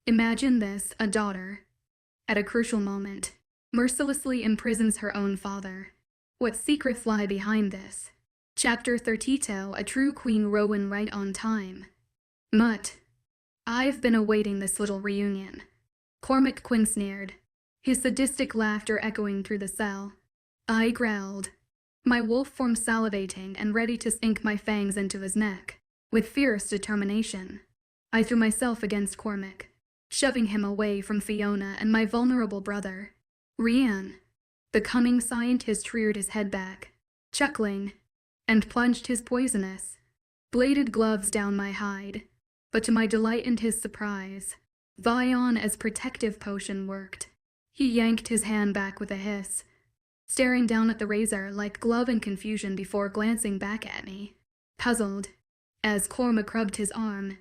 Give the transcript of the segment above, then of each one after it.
Imagine this, a daughter, at a crucial moment, mercilessly imprisons her own father. What secrets lie behind this? Chapter 32, a true Queen Rowan right on time. Mutt. I've been awaiting this little reunion. Cormac Quinn sneered, his sadistic laughter echoing through the cell. I growled, my wolf form salivating and ready to sink my fangs into his neck. With fierce determination, I threw myself against Cormac, shoving him away from Fiona and my vulnerable brother. Rian. The cunning scientist reared his head back, chuckling, and plunged his poisonous, bladed gloves down my hide. But to my delight and his surprise, Vion's protective potion worked. He yanked his hand back with a hiss, staring down at the razor like glove in confusion before glancing back at me. Puzzled, as Cormac rubbed his arm,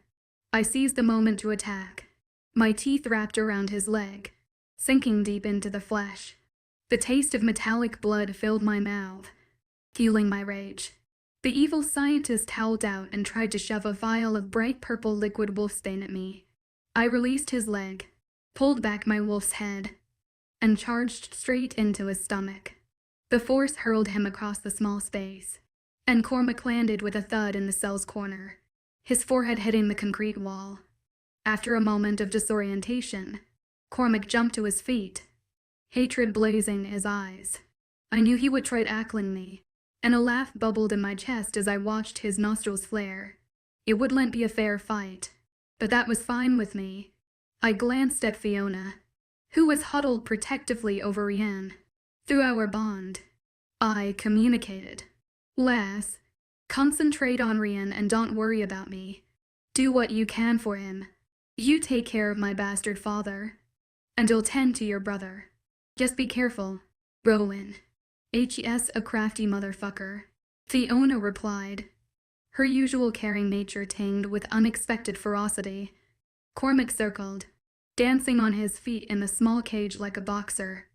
I seized the moment to attack, my teeth wrapped around his leg, sinking deep into the flesh. The taste of metallic blood filled my mouth, fueling my rage. The evil scientist howled out and tried to shove a vial of bright purple liquid wolfsbane at me. I released his leg, pulled back my wolf's head, and charged straight into his stomach. The force hurled him across the small space, and Cormac landed with a thud in the cell's corner, his forehead hitting the concrete wall. After a moment of disorientation, Cormac jumped to his feet, hatred blazing in his eyes. I knew he would try tackling me, and a laugh bubbled in my chest as I watched his nostrils flare. It wouldn't be a fair fight, but that was fine with me. I glanced at Fiona, who was huddled protectively over Rian. Through our bond, I communicated. Lass, concentrate on Rian and don't worry about me. Do what you can for him. You take care of my bastard father, and I'll tend to your brother. Just be careful, Rowan. H.E.S. a crafty motherfucker, Fiona replied, her usual caring nature tinged with unexpected ferocity. Cormac circled, dancing on his feet in the small cage like a boxer,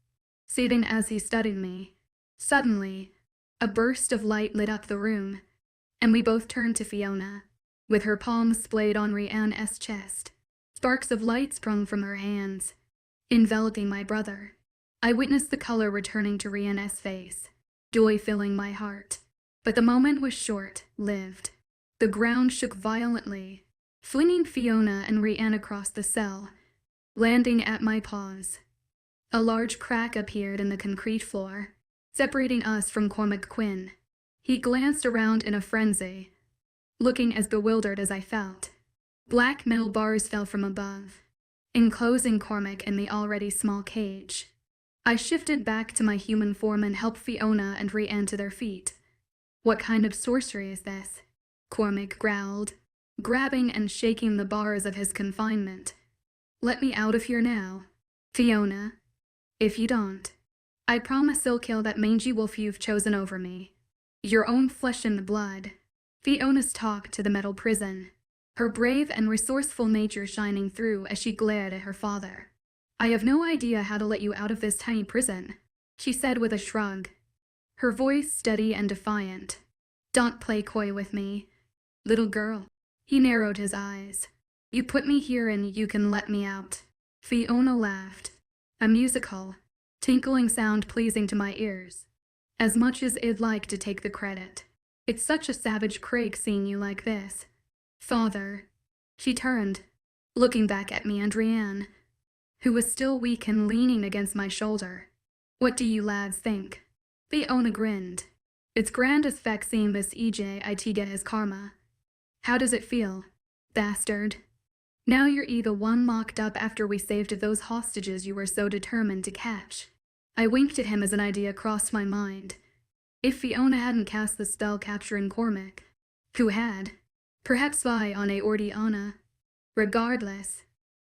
sitting as he studied me. Suddenly, a burst of light lit up the room, and we both turned to Fiona, with her palms splayed on Rian's chest. Sparks of light sprung from her hands, enveloping my brother. I witnessed the color returning to Rian's face, joy filling my heart. But the moment was short-lived. The ground shook violently, flinging Fiona and Rian across the cell, landing at my paws. A large crack appeared in the concrete floor, separating us from Cormac Quinn. He glanced around in a frenzy, looking as bewildered as I felt. Black metal bars fell from above, enclosing Cormac in the already small cage. I shifted back to my human form and helped Fiona and Rian to their feet. What kind of sorcery is this? Cormac growled, grabbing and shaking the bars of his confinement. Let me out of here now, Fiona. If you don't, I promise I'll kill that mangy wolf you've chosen over me. Your own flesh and blood. Fiona's talk to the metal prison, her brave and resourceful nature shining through as she glared at her father. I have no idea how to let you out of this tiny prison, she said with a shrug, her voice steady and defiant. Don't play coy with me, little girl. He narrowed his eyes. You put me here and you can let me out. Fiona laughed, a musical, tinkling sound pleasing to my ears, as much as I'd like to take the credit. It's such a savage crack seeing you like this. Father. She turned, looking back at me and Rian, who was still weak and leaning against my shoulder. What do you lads think? Fiona grinned. It's grand as feck seeing this EJ get his karma. How does it feel, bastard? Now you're either one locked up after we saved those hostages you were so determined to catch. I winked at him as an idea crossed my mind. If Fiona hadn't cast the spell capturing Cormac, who had? Perhaps Viona or Diana. Regardless,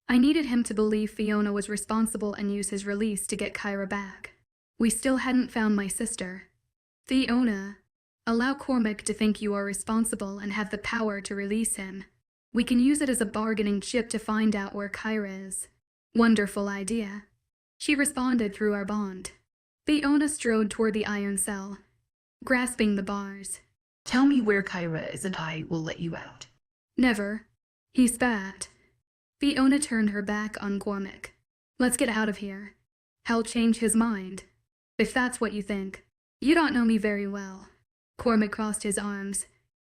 I needed him to believe Fiona was responsible and use his release to get Kyra back. We still hadn't found my sister. Fiona, allow Cormac to think you are responsible and have the power to release him. We can use it as a bargaining chip to find out where Kyra is. Wonderful idea. She responded through our bond. Fiona strode toward the iron cell, grasping the bars. Tell me where Kyra is and I will let you out. Never. He spat, Fiona turned her back on Cormac. Let's get out of here. He'll change his mind. If that's what you think. You don't know me very well. Cormac crossed his arms.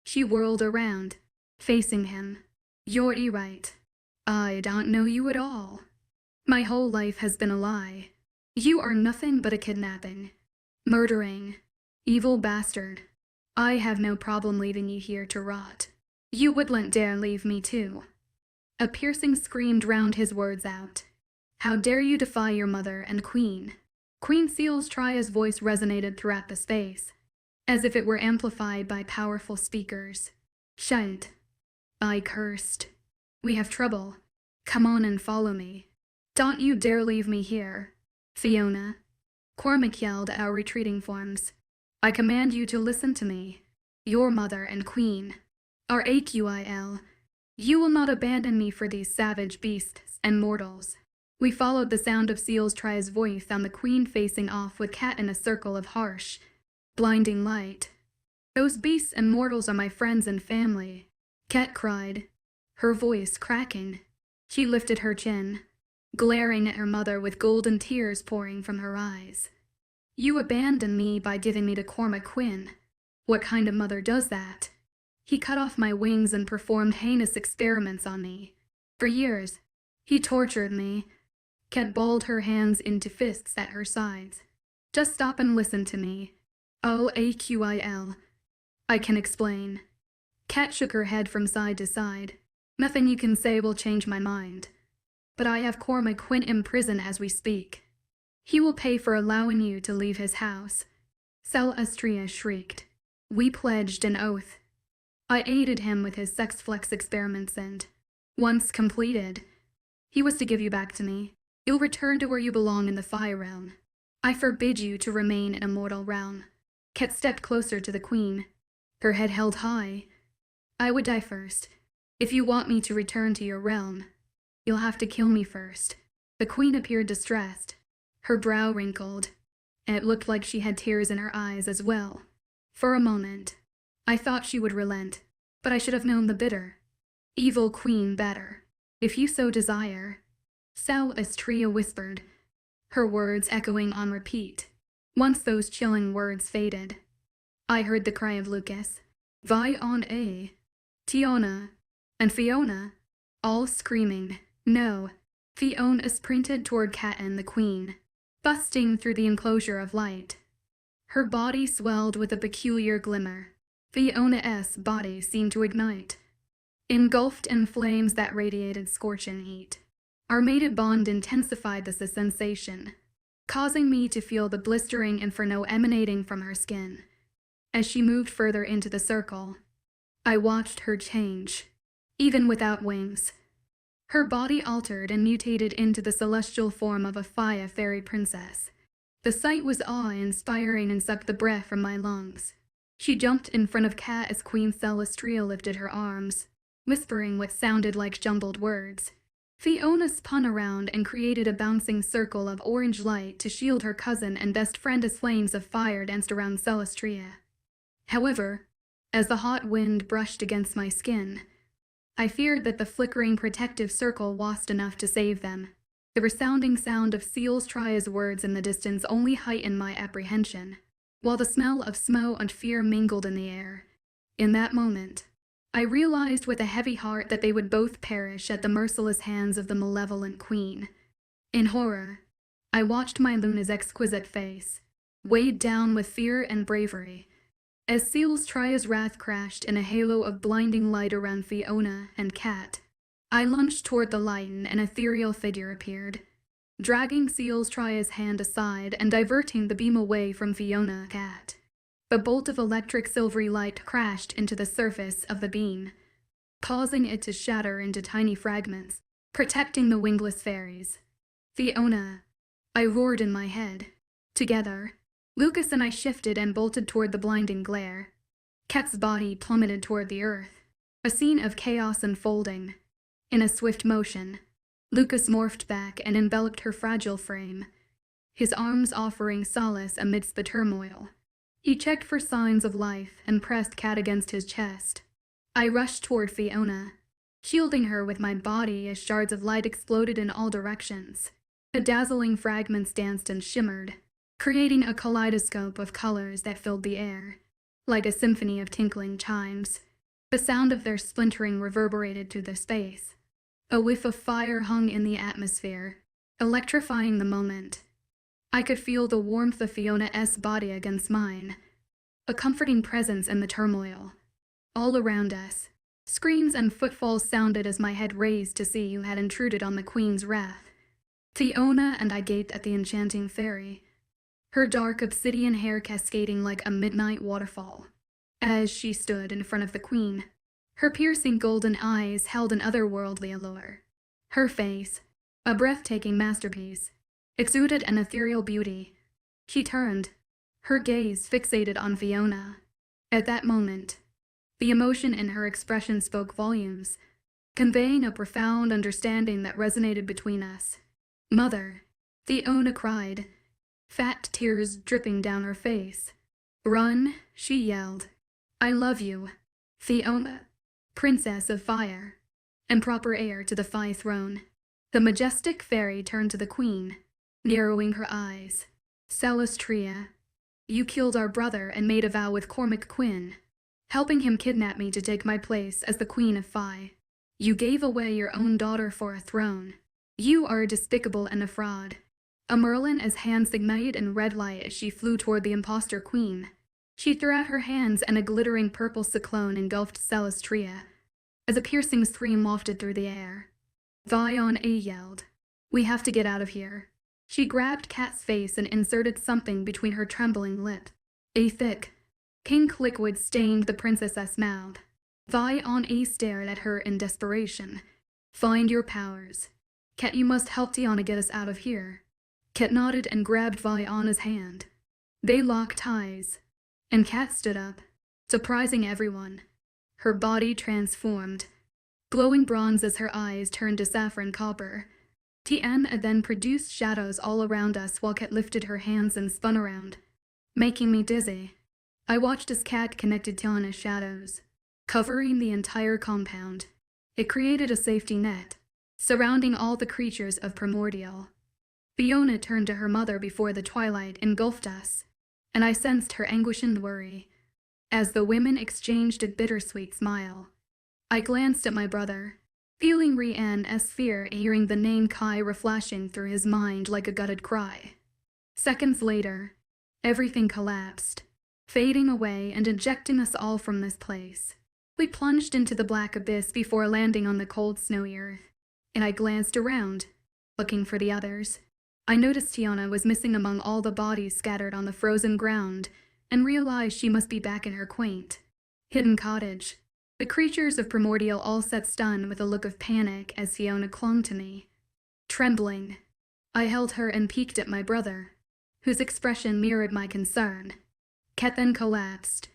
She whirled around, facing him. You're right. I don't know you at all. My whole life has been a lie. You are nothing but a kidnapping, murdering, evil bastard. I have no problem leaving you here to rot. You wouldn't dare leave me too. A piercing scream drowned his words out. How dare you defy your mother and Queen? Queen Sealstraya's voice resonated throughout the space, as if it were amplified by powerful speakers. Shut. I cursed. We have trouble. Come on and follow me. Don't you dare leave me here. Fiona. Cormac yelled at our retreating forms. I command you to listen to me. Your mother and Queen. RAQIL. You will not abandon me for these savage beasts and mortals. We followed the sound of Sealstraya's voice, found the Queen facing off with Cat in a circle of harsh, blinding light. Those beasts and mortals are my friends and family, Cat cried, her voice cracking. She lifted her chin, glaring at her mother with golden tears pouring from her eyes. You abandoned me by giving me to Cormac Quinn. What kind of mother does that? He cut off my wings and performed heinous experiments on me. For years, he tortured me. Cat balled her hands into fists at her sides. Just stop and listen to me. AQIL. I can explain. Cat shook her head from side to side. Nothing you can say will change my mind. But I have Cormac Quinn in prison as we speak. He will pay for allowing you to leave his house. Sealstraia shrieked. We pledged an oath. I aided him with his sex flex experiments and, once completed, he was to give you back to me. You'll return to where you belong in the fire realm. I forbid you to remain in a mortal realm. Cat stepped closer to the Queen, her head held high. I would die first. If you want me to return to your realm, you'll have to kill me first. The Queen appeared distressed, her brow wrinkled, and it looked like she had tears in her eyes as well. For a moment, I thought she would relent, but I should have known the bitter, evil Queen better. If you so desire, Sealstraia whispered, her words echoing on repeat. Once those chilling words faded, I heard the cry of Lucas, Vi on A, Tiona, and Fiona, all screaming, no. Fiona sprinted toward Cat and the Queen, busting through the enclosure of light. Her body swelled with a peculiar glimmer. Fiona's body seemed to ignite, engulfed in flames that radiated scorching heat. Our mated bond intensified this sensation, causing me to feel the blistering inferno emanating from her skin. As she moved further into the circle, I watched her change, even without wings. Her body altered and mutated into the celestial form of a fire fairy princess. The sight was awe-inspiring and sucked the breath from my lungs. She jumped in front of Cat as Queen Sealstraia lifted her arms, whispering what sounded like jumbled words. Fiona spun around and created a bouncing circle of orange light to shield her cousin and best friend as flames of fire danced around Sealstraia. However, as the hot wind brushed against my skin, I feared that the flickering protective circle wasn't enough to save them. The resounding sound of Sealstraia's words in the distance only heightened my apprehension, while the smell of smoke and fear mingled in the air. In that moment, I realized with a heavy heart that they would both perish at the merciless hands of the malevolent Queen. In horror, I watched my Luna's exquisite face, weighed down with fear and bravery, as Sealstraia's wrath crashed in a halo of blinding light around Fiona and Cat. I lunged toward the light and an ethereal figure appeared, dragging Sealstraia's hand aside and diverting the beam away from Fiona and Cat. A bolt of electric silvery light crashed into the surface of the beam, causing it to shatter into tiny fragments, protecting the wingless fairies. Fiona, I roared in my head. Together, Lucas and I shifted and bolted toward the blinding glare. Cat's body plummeted toward the earth, a scene of chaos unfolding. In a swift motion, Lucas morphed back and enveloped her fragile frame, his arms offering solace amidst the turmoil. He checked for signs of life and pressed Cat against his chest. I rushed toward Fiona, shielding her with my body as shards of light exploded in all directions. The dazzling fragments danced and shimmered, creating a kaleidoscope of colors that filled the air, like a symphony of tinkling chimes. The sound of their splintering reverberated through the space. A whiff of fire hung in the atmosphere, electrifying the moment. I could feel the warmth of Fiona's body against mine, a comforting presence in the turmoil. All around us, screams and footfalls sounded as my head raised to see who had intruded on the Queen's wrath. Fiona and I gaped at the enchanting fairy, her dark obsidian hair cascading like a midnight waterfall. As she stood in front of the Queen, her piercing golden eyes held an otherworldly allure. Her face, a breathtaking masterpiece, exuded an ethereal beauty. She turned, her gaze fixated on Fiona. At that moment, the emotion in her expression spoke volumes, conveying a profound understanding that resonated between us. "Mother," Fiona cried, fat tears dripping down her face. "Run," she yelled. "I love you, Fiona, Princess of Fire, and proper heir to the Phi throne." The majestic fairy turned to the Queen, narrowing her eyes. "Celestria, you killed our brother and made a vow with Cormac Quinn, helping him kidnap me to take my place as the Queen of Phi. You gave away your own daughter for a throne. You are despicable and a fraud." A Merlin as hands ignited in red light as she flew toward the impostor Queen. She threw out her hands and a glittering purple cyclone engulfed Celestria, as a piercing scream wafted through the air. Fiona yelled, "We have to get out of here." She grabbed Kat's face and inserted something between her trembling lips. A thick, pink liquid stained the princess's mouth. Fiona stared at her in desperation. "Find your powers. Kat, you must help Tiana get us out of here." Kat nodded and grabbed Fiona's hand. They locked eyes, and Kat stood up, surprising everyone. Her body transformed, glowing bronze as her eyes turned to saffron copper. Tiana then produced shadows all around us while Kat lifted her hands and spun around, making me dizzy. I watched as Kat connected Tiana's shadows, covering the entire compound. It created a safety net, surrounding all the creatures of Primordial. Fiona turned to her mother before the twilight engulfed us, and I sensed her anguish and worry, as the women exchanged a bittersweet smile. I glanced at my brother, feeling Rianne's fear hearing the name Kyra flashing through his mind like a gutted cry. Seconds later, everything collapsed, fading away and ejecting us all from this place. We plunged into the black abyss before landing on the cold snowy earth, and I glanced around, looking for the others. I noticed Tiana was missing among all the bodies scattered on the frozen ground, and realized she must be back in her quaint, hidden cottage. The creatures of Primordial all sat stunned with a look of panic as Fiona clung to me. Trembling, I held her and peeked at my brother, whose expression mirrored my concern. Kat then collapsed,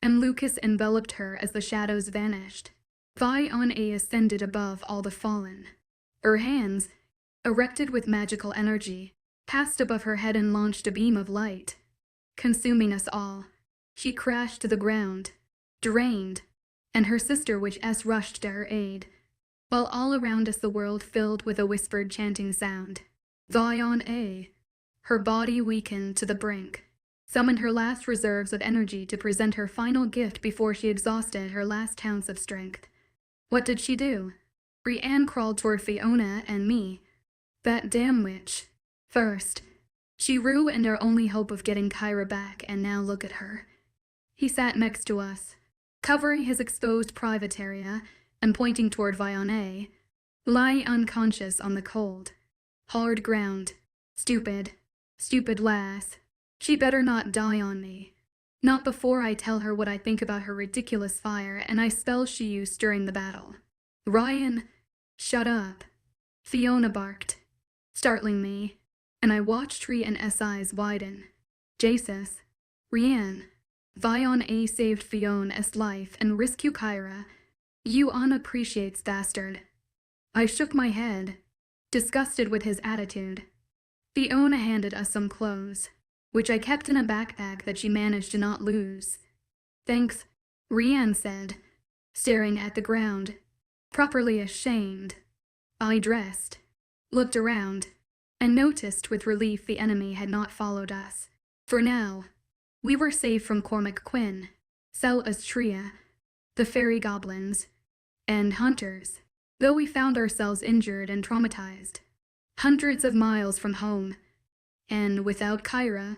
and Lucas enveloped her as the shadows vanished. Fiona ascended above all the fallen. Her hands, erected with magical energy, passed above her head and launched a beam of light, consuming us all. She crashed to the ground, drained, and her sister Witch-S rushed to her aid, while all around us the world filled with a whispered chanting sound. Fiona, her body weakened to the brink, summoned her last reserves of energy to present her final gift before she exhausted her last ounce of strength. What did she do? Rianne crawled toward Fiona and me. That damn witch. First, she ruined our only hope of getting Kyra back, and now look at her. He sat next to us, covering his exposed private area and pointing toward Fiona, lie unconscious on the cold, hard ground. Stupid lass. She better not die on me. Not before I tell her what I think about her ridiculous fire and I spells she used during the battle. Ryan, shut up. Fiona barked, startling me, and I watched Rianne's eyes widen. Jesus, Rianne, Fiona saved Fiona's life and rescued Kyra. You unappreciates bastard. I shook my head, disgusted with his attitude. Fiona handed us some clothes, which I kept in a backpack that she managed to not lose. Thanks, Rianne said, staring at the ground. Properly ashamed, I dressed, looked around, and noticed with relief the enemy had not followed us. For now, we were safe from Cormac Quinn, Tria, the fairy goblins, and hunters, though we found ourselves injured and traumatized, hundreds of miles from home, and without Kyra.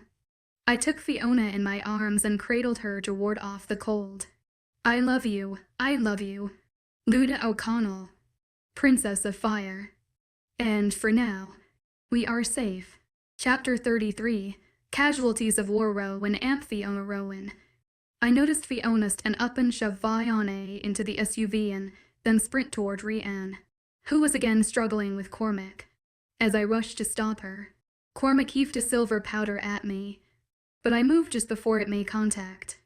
I took Fiona in my arms and cradled her to ward off the cold. I love you, Luda O'Connell, Princess of Fire. And for now, we are safe. Chapter 33, Casualties of War Rowan and Fiona Rowan. I noticed Fiona stand up and shove Vione into the SUV and then sprint toward Rianne, who was again struggling with Cormac. As I rushed to stop her, Cormac heaved a silver powder at me, but I moved just before it made contact.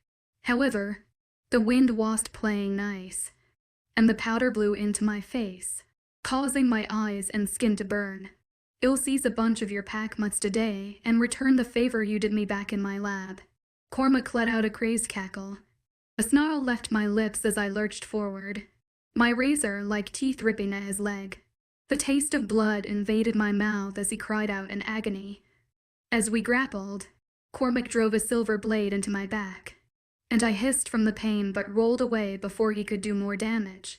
However, the wind wasn't playing nice, and the powder blew into my face, causing my eyes and skin to burn. I'll seize a bunch of your pack mutts today and return the favor you did me back in my lab. Cormac let out a crazed cackle. A snarl left my lips as I lurched forward, my razor like teeth ripping at his leg. The taste of blood invaded my mouth as he cried out in agony. As we grappled, Cormac drove a silver blade into my back, and I hissed from the pain but rolled away before he could do more damage.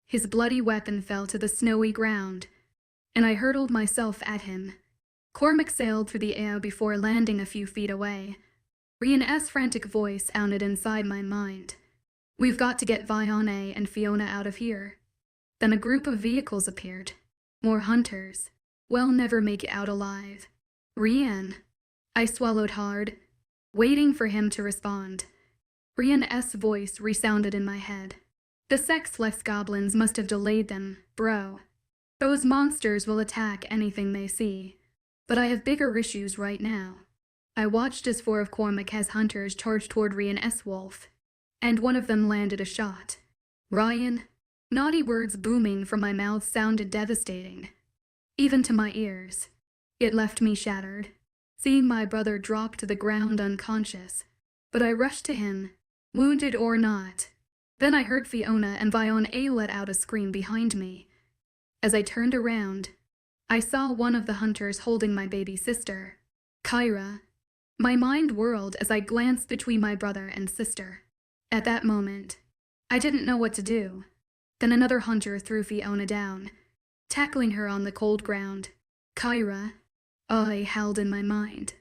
His bloody weapon fell to the snowy ground, and I hurtled myself at him. Cormac sailed through the air before landing a few feet away. Rianne's frantic voice sounded inside my mind. We've got to get Vione and Fiona out of here. Then a group of vehicles appeared. More hunters. We'll never make it out alive. Rianne. I swallowed hard, waiting for him to respond. Rianne's voice resounded in my head. The sexless goblins must have delayed them, bro. Those monsters will attack anything they see. But I have bigger issues right now. I watched as 4 of Cormac's hunters charged toward Rianne's wolf, and one of them landed a shot. Ryan, naughty words booming from my mouth sounded devastating, even to my ears. It left me shattered, seeing my brother drop to the ground unconscious. But I rushed to him, wounded or not. Then I heard Fiona and Vione let out a scream behind me. As I turned around, I saw one of the hunters holding my baby sister, Kyra. My mind whirled as I glanced between my brother and sister. At that moment, I didn't know what to do. Then another hunter threw Fiona down, tackling her on the cold ground. Kyra, I howled in my mind.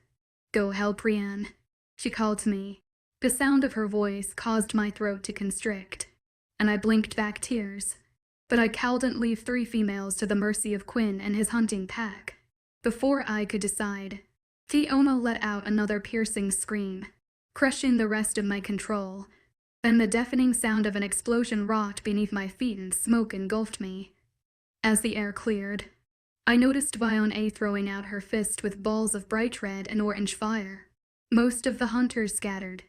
Go help Rianne, she called to me. The sound of her voice caused my throat to constrict, and I blinked back tears. But I couldn't leave 3 females to the mercy of Quinn and his hunting pack. Before I could decide, Fiona let out another piercing scream, crushing the rest of my control. Then the deafening sound of an explosion rocked beneath my feet and smoke engulfed me. As the air cleared, I noticed Vione throwing out her fist with balls of bright red and orange fire. Most of the hunters scattered,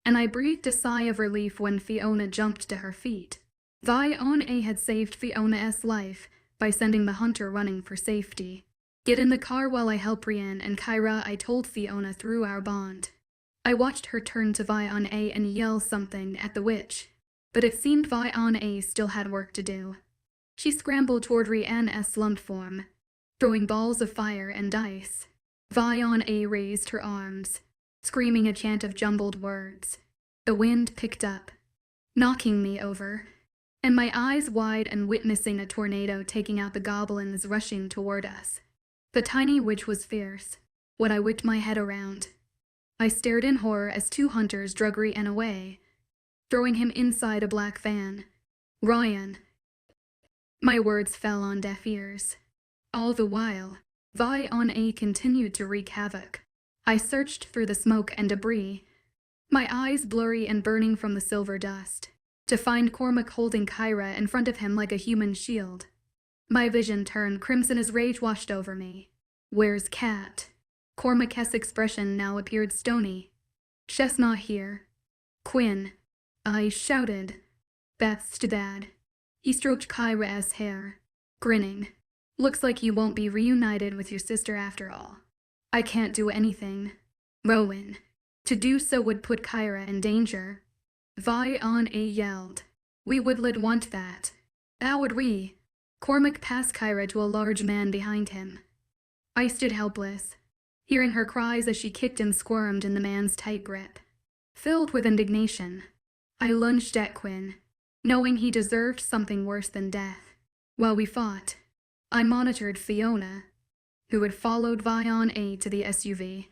and I breathed a sigh of relief when Fiona jumped to her feet. Vione had saved Fiona's life by sending the hunter running for safety. Get in the car while I help Rianne and Kyra, I told Fiona through our bond. I watched her turn to Vione and yell something at the witch, but it seemed Vione still had work to do. She scrambled toward Rianne's slumped form, throwing balls of fire and ice. Vione raised her arms, screaming a chant of jumbled words. The wind picked up, knocking me over, and my eyes wide and witnessing a tornado taking out the goblins rushing toward us. The tiny witch was fierce. When I whipped my head around, I stared in horror as 2 hunters drug Rianne away, throwing him inside a black van. Ryan. My words fell on deaf ears. All the while, Vione continued to wreak havoc. I searched through the smoke and debris, my eyes blurry and burning from the silver dust, to find Cormac holding Kyra in front of him like a human shield. My vision turned crimson as rage washed over me. Where's Cat? Cormac's expression now appeared stony. She's not here. Quinn, I shouted. That's too bad. He stroked Kyra's hair, grinning. Looks like you won't be reunited with your sister after all. I can't do anything. Rowan. To do so would put Kyra in danger. Vione yelled. We would want that. How would we? Cormac passed Kyra to a large man behind him. I stood helpless, hearing her cries as she kicked and squirmed in the man's tight grip. Filled with indignation, I lunged at Quinn, knowing he deserved something worse than death. While we fought, I monitored Fiona, who had followed丨to the SUV.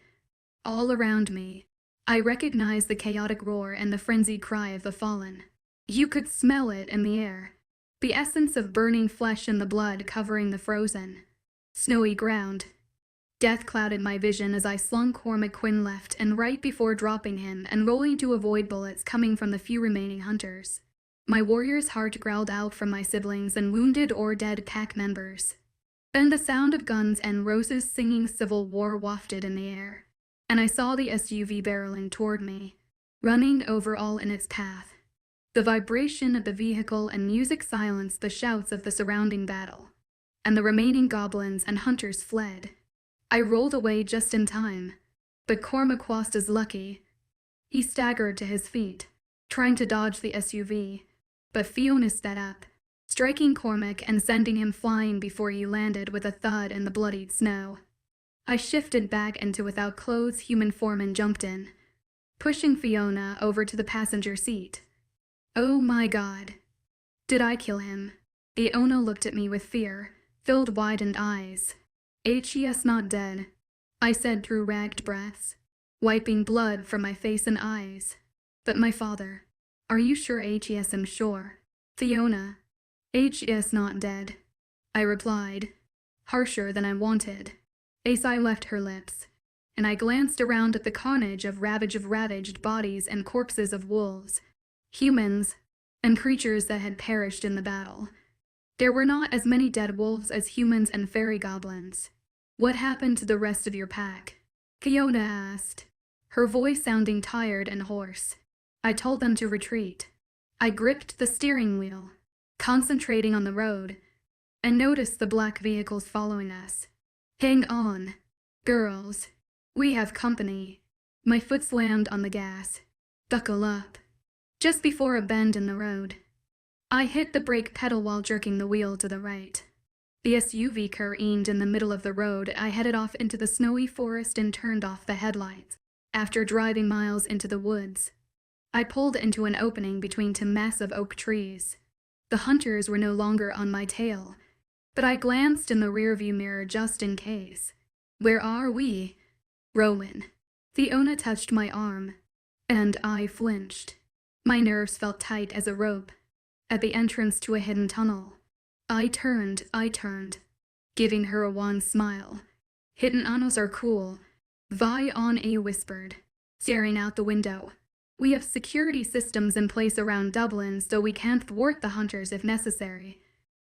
All around me, I recognized the chaotic roar and the frenzied cry of the fallen. You could smell it in the air, the essence of burning flesh and the blood covering the frozen, snowy ground. Death clouded my vision as I slung Cormac Quinn left and right before dropping him and rolling to avoid bullets coming from the few remaining hunters. My warrior's heart growled out from my siblings and wounded or dead pack members. Then the sound of guns and Rose's singing civil war wafted in the air, and I saw the SUV barreling toward me, running over all in its path. The vibration of the vehicle and music silenced the shouts of the surrounding battle, and the remaining goblins and hunters fled. I rolled away just in time, but Cormac was lucky. He staggered to his feet, trying to dodge the SUV, but Fiona sped up, striking Cormac and sending him flying before he landed with a thud in the bloodied snow. I shifted back into without clothes human form and jumped in, pushing Fiona over to the passenger seat. Oh my God. Did I kill him? Fiona looked at me with fear, filled widened eyes. "He's not dead," I said through ragged breaths, wiping blood from my face and eyes. "But my father, are you sure I'm sure?" "Fiona, he's not dead," I replied, harsher than I wanted. A sigh left her lips, and I glanced around at the carnage of ravaged bodies and corpses of wolves, humans, and creatures that had perished in the battle. There were not as many dead wolves as humans and fairy goblins. "What happened to the rest of your pack?" Fiona asked, her voice sounding tired and hoarse. "I told them to retreat." I gripped the steering wheel, concentrating on the road, and noticed the black vehicles following us. "Hang on, girls. We have company." My foot slammed on the gas. "Buckle up." Just before a bend in the road, I hit the brake pedal while jerking the wheel to the right. The SUV careened in the middle of the road. I headed off into the snowy forest and turned off the headlights. After driving miles into the woods, I pulled into an opening between two massive oak trees. The hunters were no longer on my tail, but I glanced in the rearview mirror just in case. "Where are we?" "Rowan." Fiona touched my arm, and I flinched. My nerves felt tight as a rope. At the entrance to a hidden tunnel, I turned, giving her a wan smile. "Hidden tunnels are cool,"丨whispered, staring out the window. "We have security systems in place around Dublin, so we can't thwart the hunters if necessary."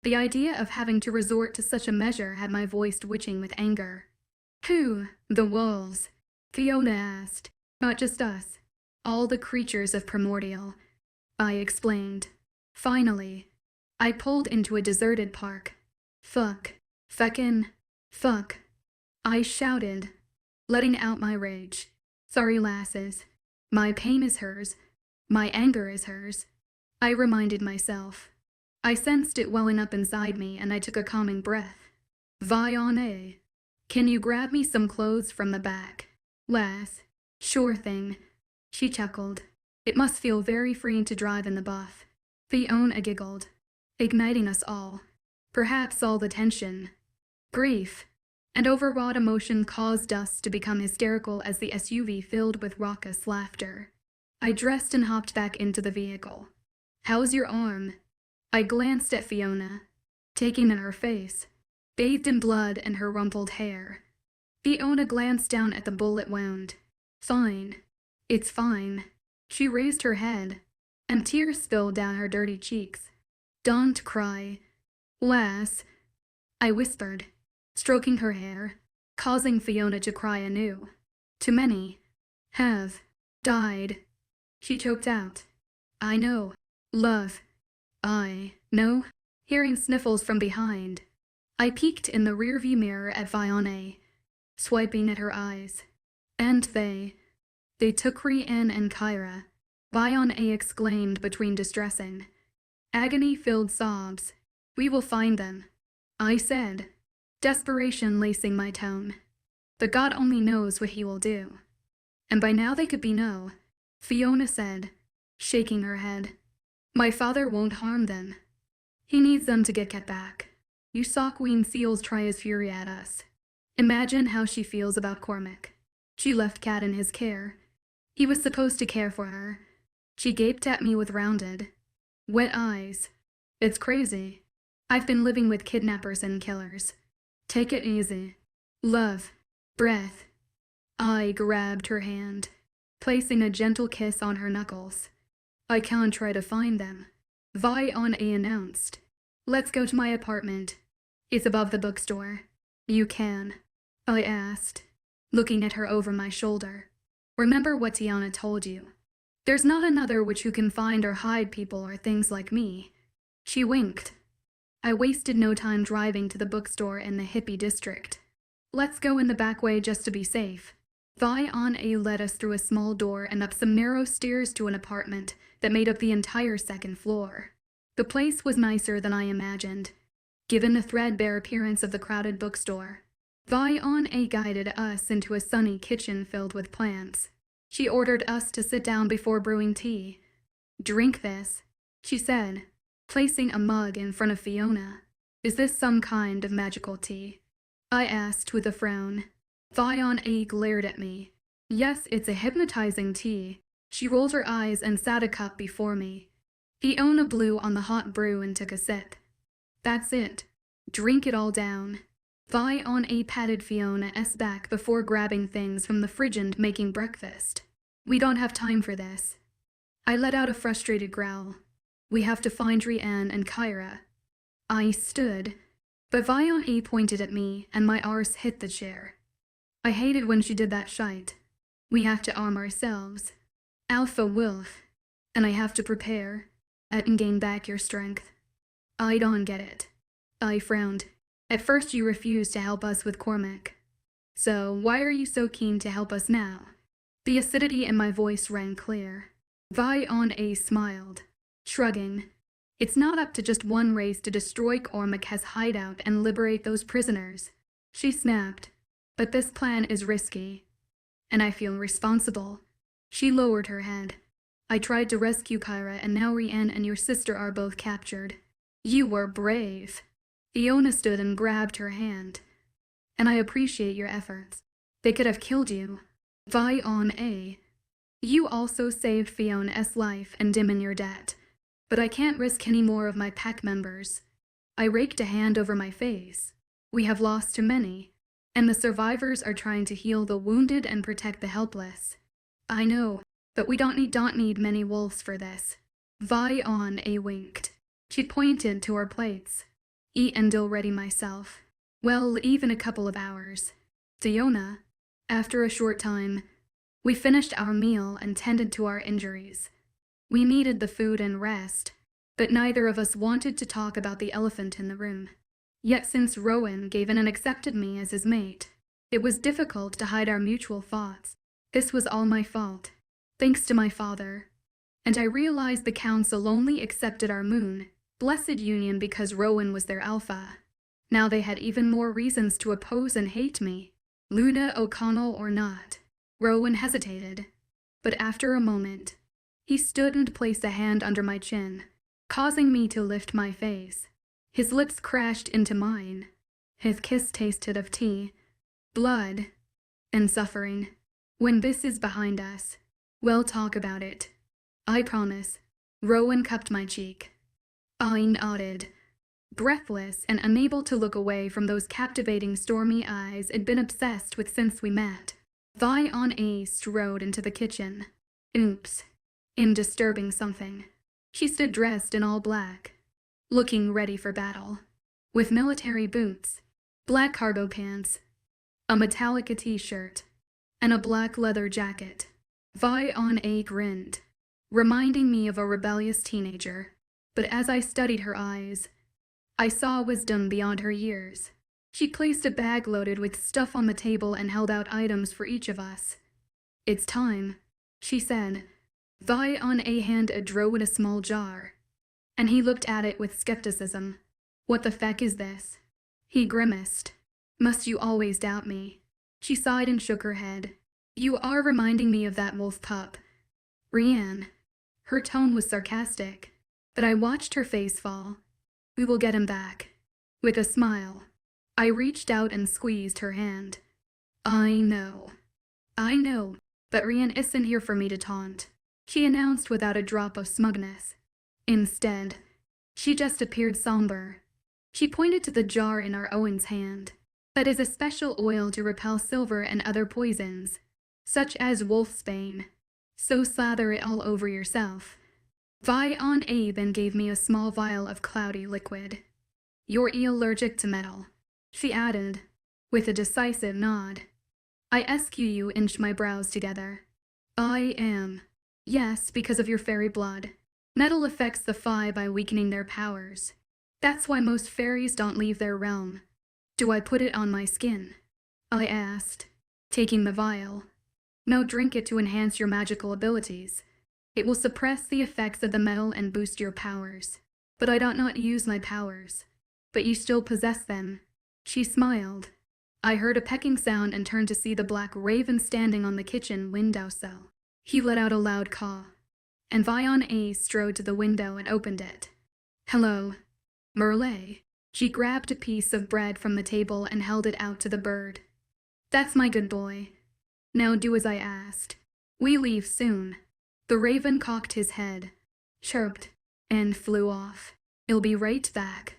The idea of having to resort to such a measure had my voice twitching with anger. "Who? The wolves?" Fiona asked. "Not just us. All the creatures of Primordial," I explained. Finally, I pulled into a deserted park. Fucking fuck," I shouted, letting out my rage. "Sorry, lasses. My pain is hers. My anger is hers," I reminded myself. I sensed it welling up inside me, and I took a calming breath. "丨, can you grab me some clothes from the back?" "Lass, sure thing," she chuckled. "It must feel very freeing to drive in the buff." Fiona giggled, igniting us all. Perhaps all the tension, grief, and overwrought emotion caused us to become hysterical as the SUV filled with raucous laughter. I dressed and hopped back into the vehicle. "How's your arm?" I glanced at Fiona, taking in her face, bathed in blood and her rumpled hair. Fiona glanced down at the bullet wound. "Fine. It's fine." She raised her head, and tears spilled down her dirty cheeks. "Don't cry, lass," I whispered, stroking her hair, causing Fiona to cry anew. "Too many have died," she choked out. "I know, love. I know." Hearing sniffles from behind, I peeked in the rearview mirror at Fiona, swiping at her eyes. "And they took Rian and Kyra," Fiona exclaimed between distressing, agony-filled sobs. We will find them, I said, desperation lacing my tone. But God only knows what he will do. And by now they could be no, Fiona said, shaking her head. My father won't harm them. He needs them to get back. You saw Queen Seals try his fury at us. Imagine how she feels about Cormac. She left Cat in his care. He was supposed to care for her. She gaped at me with rounded, wet eyes. It's crazy. I've been living with kidnappers and killers. Take it easy. Love. Breath. I grabbed her hand, placing a gentle kiss on her knuckles. I can't try to find them. Viona announced. Let's go to my apartment. It's above the bookstore. You can, I asked, looking at her over my shoulder. Remember what Tiana told you. There's not another witch who can find or hide people or things like me. She winked. I wasted no time driving to the bookstore in the hippie district. Let's go in the back way just to be safe. Viona led us through a small door and up some narrow stairs to an apartment that made up the entire second floor. The place was nicer than I imagined, given the threadbare appearance of the crowded bookstore. Viona guided us into a sunny kitchen filled with plants. She ordered us to sit down before brewing tea. Drink this, she said, placing a mug in front of Fiona. Is this some kind of magical tea? I asked with a frown. Viona glared at me. Yes, it's a hypnotizing tea. She rolled her eyes and sat a cup before me. Fiona blew on the hot brew and took a sip. That's it. Drink it all down. Viona patted Fiona's back before grabbing things from the fridge and making breakfast. We don't have time for this. I let out a frustrated growl. We have to find Rianne and Kyra. I stood, but Viona pointed at me and my arse hit the chair. I hated when she did that shite. We have to arm ourselves. Alpha Wolf. And I have to prepare and gain back your strength. I don't get it. I frowned. At first you refused to help us with Cormac. So why are you so keen to help us now? The acidity in my voice rang clear. Viona smiled, shrugging. It's not up to just one race to destroy Cormac's hideout and liberate those prisoners. She snapped. But this plan is risky, and I feel responsible. She lowered her head. I tried to rescue Kyra, and now Rianne and your sister are both captured. You were brave. Fiona stood and grabbed her hand. And I appreciate your efforts. They could have killed you. Viona. You also saved Fiona's life and dim in your debt. But I can't risk any more of my pack members. I raked a hand over my face. We have lost too many. And the survivors are trying to heal the wounded and protect the helpless. I know, but we don't need many wolves for this. Viona winked. She pointed to our plates. Eat and I'll ready myself. Well, even a couple of hours. Fiona. After a short time, we finished our meal and tended to our injuries. We needed the food and rest, but neither of us wanted to talk about the elephant in the room. Yet since Rowan gave in and accepted me as his mate, it was difficult to hide our mutual thoughts. This was all my fault, thanks to my father. And I realized the council only accepted our moon, blessed union, because Rowan was their alpha. Now they had even more reasons to oppose and hate me. Luna O'Connell or not. Rowan hesitated, but after a moment, he stood and placed a hand under my chin, causing me to lift my face. His lips crashed into mine. His kiss tasted of tea, blood, and suffering. When this is behind us, we'll talk about it. I promise. Rowan cupped my cheek. I nodded, breathless and unable to look away from those captivating stormy eyes I'd been obsessed with since we met. Viona strode into the kitchen. Oops. In disturbing something. She stood dressed in all black, looking ready for battle, with military boots, black cargo pants, a Metallica t-shirt, and a black leather jacket. Viona grinned, reminding me of a rebellious teenager, but as I studied her eyes, I saw wisdom beyond her years. She placed a bag loaded with stuff on the table and held out items for each of us. It's time, she said. Viona handed Drow a small jar, and he looked at it with skepticism. What the feck is this? He grimaced. Must you always doubt me? She sighed and shook her head. You are reminding me of that wolf pup. Rianne. Her tone was sarcastic, but I watched her face fall. We will get him back. With a smile, I reached out and squeezed her hand. I know, but Rianne isn't here for me to taunt, she announced without a drop of smugness. Instead, she just appeared somber. She pointed to the jar in our Owen's hand. That is a special oil to repel silver and other poisons, such as wolfsbane. So slather it all over yourself. Vi then gave me a small vial of cloudy liquid. You're allergic to metal, she added, with a decisive nod. I inched my brows together. I am. Yes, because of your fairy blood. Metal affects the Fae by weakening their powers. That's why most fairies don't leave their realm. Do I put it on my skin? I asked, taking the vial. No, drink it to enhance your magical abilities. It will suppress the effects of the metal and boost your powers. But I don't not use my powers. But you still possess them. She smiled. I heard a pecking sound and turned to see the black raven standing on the kitchen windowsill. He let out a loud caw, and Vi strode to the window and opened it. Hello, Merle. She grabbed a piece of bread from the table and held it out to the bird. That's my good boy. Now do as I asked. We leave soon. The raven cocked his head, chirped, and flew off. I'll be right back.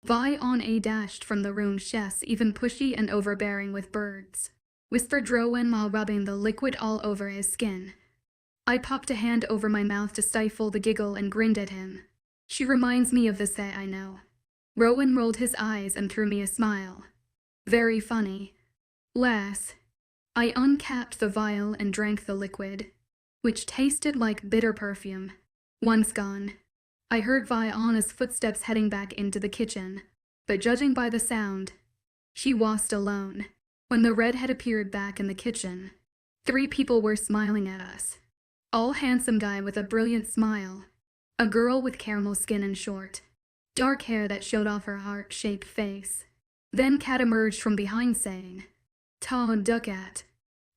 Vi dashed from the room, Chess even pushy and overbearing with birds, whispered Rowan while rubbing the liquid all over his skin. I popped a hand over my mouth to stifle the giggle and grinned at him. She reminds me of the set I know. Rowan rolled his eyes and threw me a smile. Very funny. Lass. I uncapped the vial and drank the liquid, which tasted like bitter perfume. Once gone, I heard Viana's footsteps heading back into the kitchen, but judging by the sound, she was alone. When the redhead appeared back in the kitchen, 3 people were smiling at us. All handsome guy with a brilliant smile, a girl with caramel skin and short, dark hair that showed off her heart-shaped face. Then Kat emerged from behind saying, "Todd Ducat."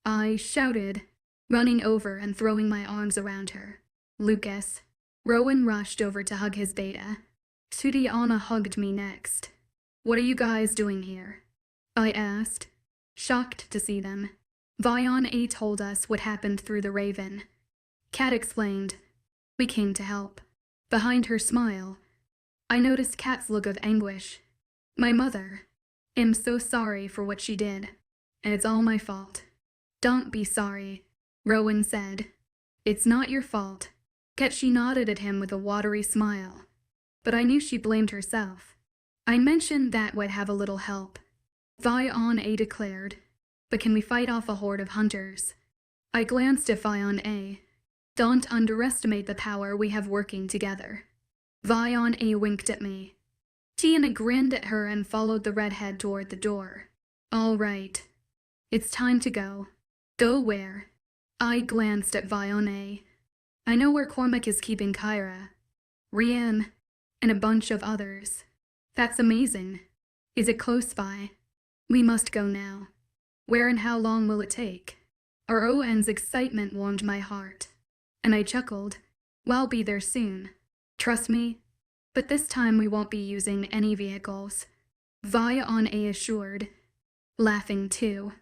I shouted, running over and throwing my arms around her. Lucas. Rowan rushed over to hug his beta. Sudiana hugged me next. What are you guys doing here? I asked, shocked to see them. Vi told us what happened through the raven. Kat explained. We came to help. Behind her smile, I noticed Kat's look of anguish. My mother. I'm so sorry for what she did. It's all my fault. Don't be sorry, Rowan said. It's not your fault. She nodded at him with a watery smile. But I knew she blamed herself. I mentioned that would have a little help. Vi declared. But can we fight off a horde of hunters? I glanced at Vi. Don't underestimate the power we have working together. Vi winked at me. Tiana grinned at her and followed the redhead toward the door. All right. It's time to go. Go where? I glanced at Vi. I know where Cormac is keeping Kyra, Rianne, and a bunch of others. That's amazing. Is it close by? We must go now. Where and how long will it take? Our Owen's excitement warmed my heart, and I chuckled. We'll be there soon. Trust me. But this time we won't be using any vehicles. Vi assured, laughing too.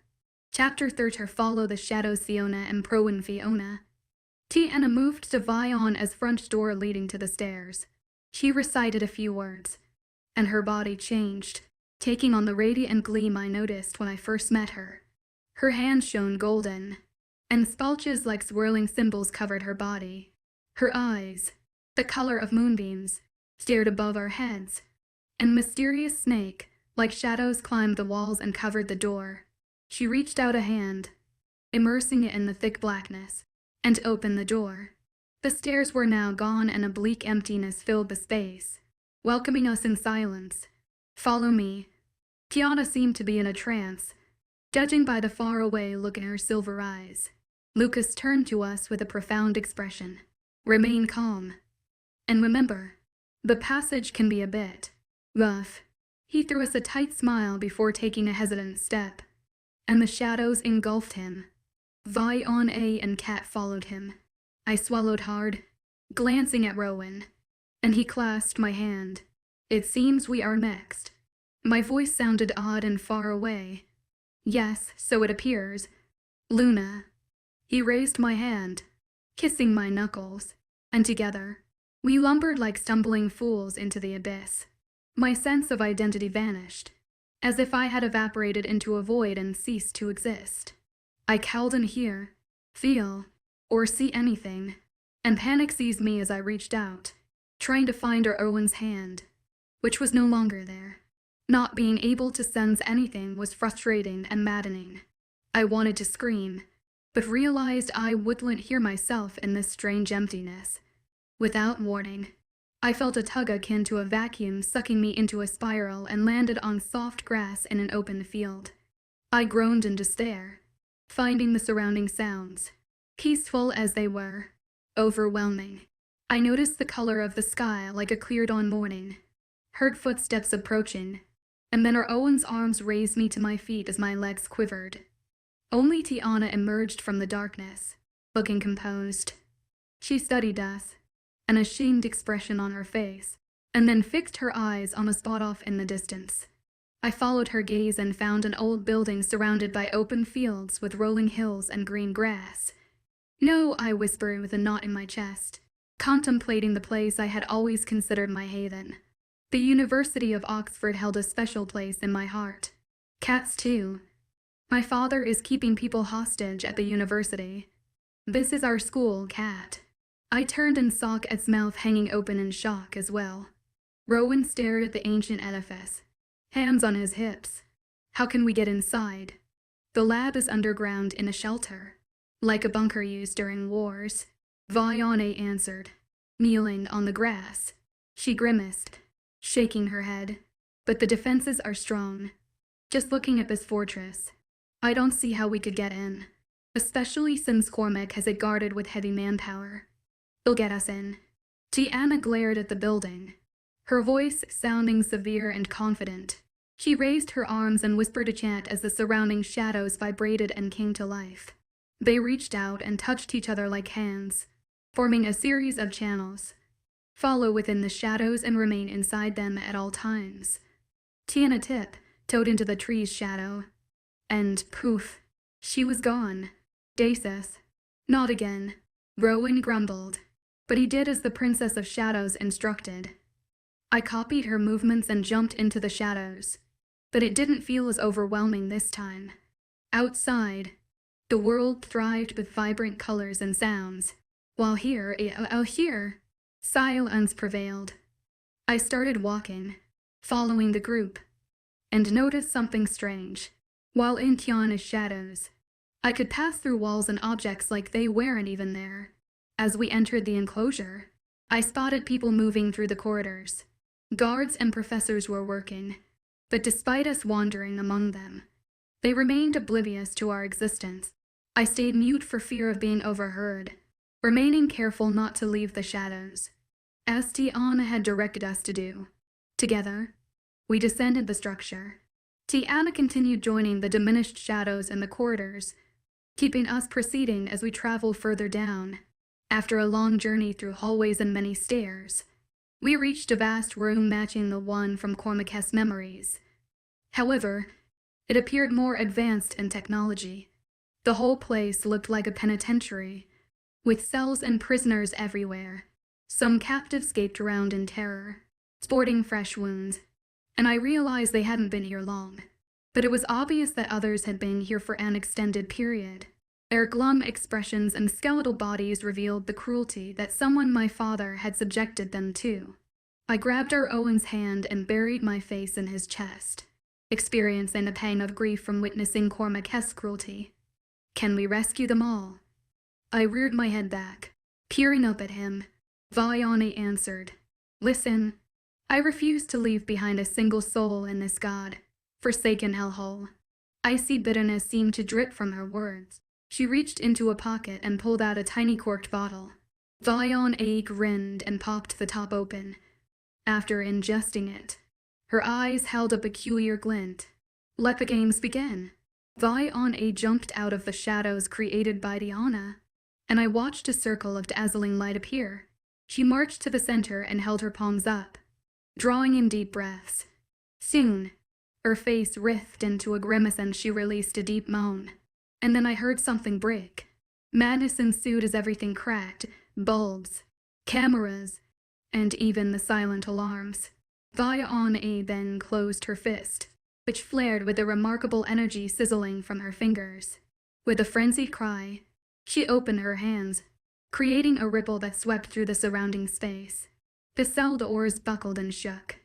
Chapter 30 Follow the Shadows Fiona and Prowan Fiona. Tiana moved to Vi as front door leading to the stairs. She recited a few words, and her body changed, taking on the radiant gleam I noticed when I first met her. Her hands shone golden, and spalches like swirling symbols covered her body. Her eyes, the color of moonbeams, stared above our heads, and mysterious snake, like shadows climbed the walls and covered the door. She reached out a hand, immersing it in the thick blackness, and opened the door. The stairs were now gone and a bleak emptiness filled the space, welcoming us in silence. Follow me. Tiana seemed to be in a trance, judging by the faraway look in her silver eyes. Lucas turned to us with a profound expression. Remain calm. And remember, the passage can be a bit Rough. He threw us a tight smile before taking a hesitant step, and the shadows engulfed him. Vi on A and Kat followed him. I swallowed hard, glancing at Rowan, and he clasped my hand. It seems we are next. My voice sounded odd and far away. Yes, so it appears. Luna. He raised my hand, kissing my knuckles, and together, we lumbered like stumbling fools into the abyss. My sense of identity vanished, as if I had evaporated into a void and ceased to exist. I couldn't hear, feel, or see anything, and panic seized me as I reached out, trying to find Owen's hand, which was no longer there. Not being able to sense anything was frustrating and maddening. I wanted to scream, but realized I wouldn't hear myself in this strange emptiness. Without warning, I felt a tug akin to a vacuum sucking me into a spiral and landed on soft grass in an open field. I groaned in despair, finding the surrounding sounds, peaceful as they were, overwhelming. I noticed the color of the sky like a clear dawn morning, heard footsteps approaching, and then Owen's arms raised me to my feet as my legs quivered. Only Tiana emerged from the darkness, looking composed. She studied us, an ashamed expression on her face, and then fixed her eyes on a spot off in the distance. I followed her gaze and found an old building surrounded by open fields with rolling hills and green grass. No, I whispered with a knot in my chest, contemplating the place I had always considered my haven. The University of Oxford held a special place in my heart. Cats too. My father is keeping people hostage at the university. This is our school, Cat. I turned and saw Cat's mouth hanging open in shock as well. Rowan stared at the ancient edifice, hands on his hips. How can we get inside? The lab is underground in a shelter, like a bunker used during wars. Vaiane answered, kneeling on the grass. She grimaced, shaking her head. But the defenses are strong. Just looking at this fortress, I don't see how we could get in, especially since Cormac has it guarded with heavy manpower. They'll get us in. Tiana glared at the building, her voice sounding severe and confident. She raised her arms and whispered a chant as the surrounding shadows vibrated and came to life. They reached out and touched each other like hands, forming a series of channels. Follow within the shadows and remain inside them at all times. Tiana tiptoed into the tree's shadow, and poof, she was gone. Dasus. Not again. Rowan grumbled, but he did as the Princess of Shadows instructed. I copied her movements and jumped into the shadows, but it didn't feel as overwhelming this time. Outside, the world thrived with vibrant colors and sounds, while here, silence prevailed. I started walking, following the group, and noticed something strange. While in Tiana's shadows, I could pass through walls and objects like they weren't even there. As we entered the enclosure, I spotted people moving through the corridors. Guards and professors were working, but despite us wandering among them, they remained oblivious to our existence. I stayed mute for fear of being overheard, remaining careful not to leave the shadows, as Tiana had directed us to do. Together, we descended the structure. Tiana continued joining the diminished shadows in the corridors, keeping us proceeding as we traveled further down. After a long journey through hallways and many stairs, we reached a vast room matching the one from Cormac's memories. However, it appeared more advanced in technology. The whole place looked like a penitentiary, with cells and prisoners everywhere. Some captives gaped around in terror, sporting fresh wounds, and I realized they hadn't been here long. But it was obvious that others had been here for an extended period. Their glum expressions and skeletal bodies revealed the cruelty that someone my father had subjected them to. I grabbed Owen's hand and buried my face in his chest, experiencing the pain of grief from witnessing Cormac's cruelty. Can we rescue them all? I reared my head back, peering up at him. Vaiane answered, listen, I refuse to leave behind a single soul in this God-forsaken hellhole. Icy bitterness seemed to drip from her words. She reached into a pocket and pulled out a tiny corked bottle. Vaiane grinned and popped the top open. After ingesting it, Her eyes held a peculiar glint. "Let the games begin." Thionne jumped out of the shadows created by Diana, and I watched a circle of dazzling light appear. She marched to the center and held her palms up, drawing in deep breaths. Soon, her face writhed into a grimace and she released a deep moan. And then I heard something break. Madness ensued as everything cracked, bulbs, cameras, and even the silent alarms. Thionne then closed her fist, which flared with a remarkable energy sizzling from her fingers. With a frenzied cry, she opened her hands, creating a ripple that swept through the surrounding space. The cell doors buckled and shook,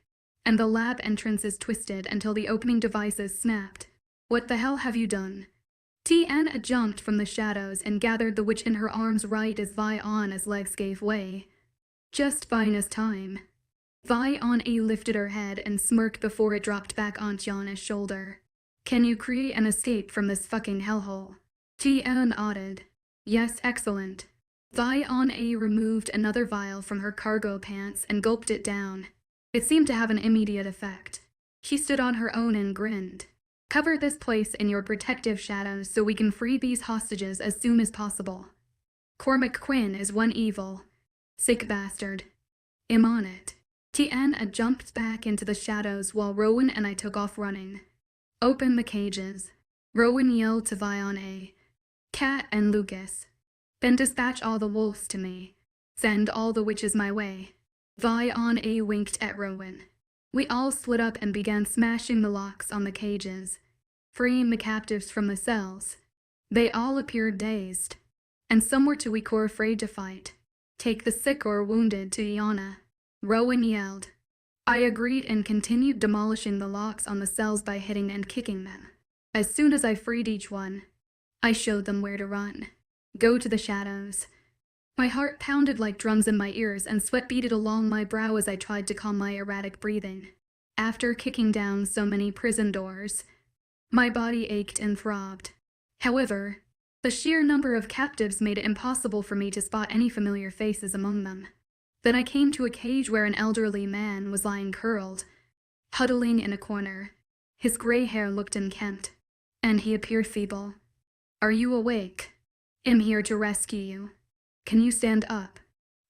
and the lab entrances twisted until the opening devices snapped. "What the hell have you done?" Tian jumped from the shadows and gathered the witch in her arms right as Thionne's legs gave way. Just Vina's time. Thionne lifted her head and smirked before it dropped back on Tiana's shoulder. "Can you create an escape from this fucking hellhole?" Tian nodded. "Yes, excellent." Thionne removed another vial from her cargo pants and gulped it down. It seemed to have an immediate effect. She stood on her own and grinned. "Cover this place in your protective shadows so we can free these hostages as soon as possible. Cormac Quinn is one evil. Sick bastard. I'm on it." Tian jumped back into the shadows while Rowan and I took off running. "Open the cages," Rowan yelled to Thionne, Kat, and Lucas. "Then dispatch all the wolves to me. Send all the witches my way." Thionne winked at Rowan. We all split up and began smashing the locks on the cages, freeing the captives from the cells. They all appeared dazed, and some were too weak or afraid to fight. "Take the sick or wounded to Iana," Rowan yelled. I agreed and continued demolishing the locks on the cells by hitting and kicking them. As soon as I freed each one, I showed them where to run. Go to the shadows. My heart pounded like drums in my ears and sweat beaded along my brow as I tried to calm my erratic breathing. After kicking down so many prison doors, my body ached and throbbed. However, the sheer number of captives made it impossible for me to spot any familiar faces among them. Then I came to a cage where an elderly man was lying curled, huddling in a corner. His gray hair looked unkempt, and he appeared feeble. "Are you awake? I'm here to rescue you. Can you stand up?"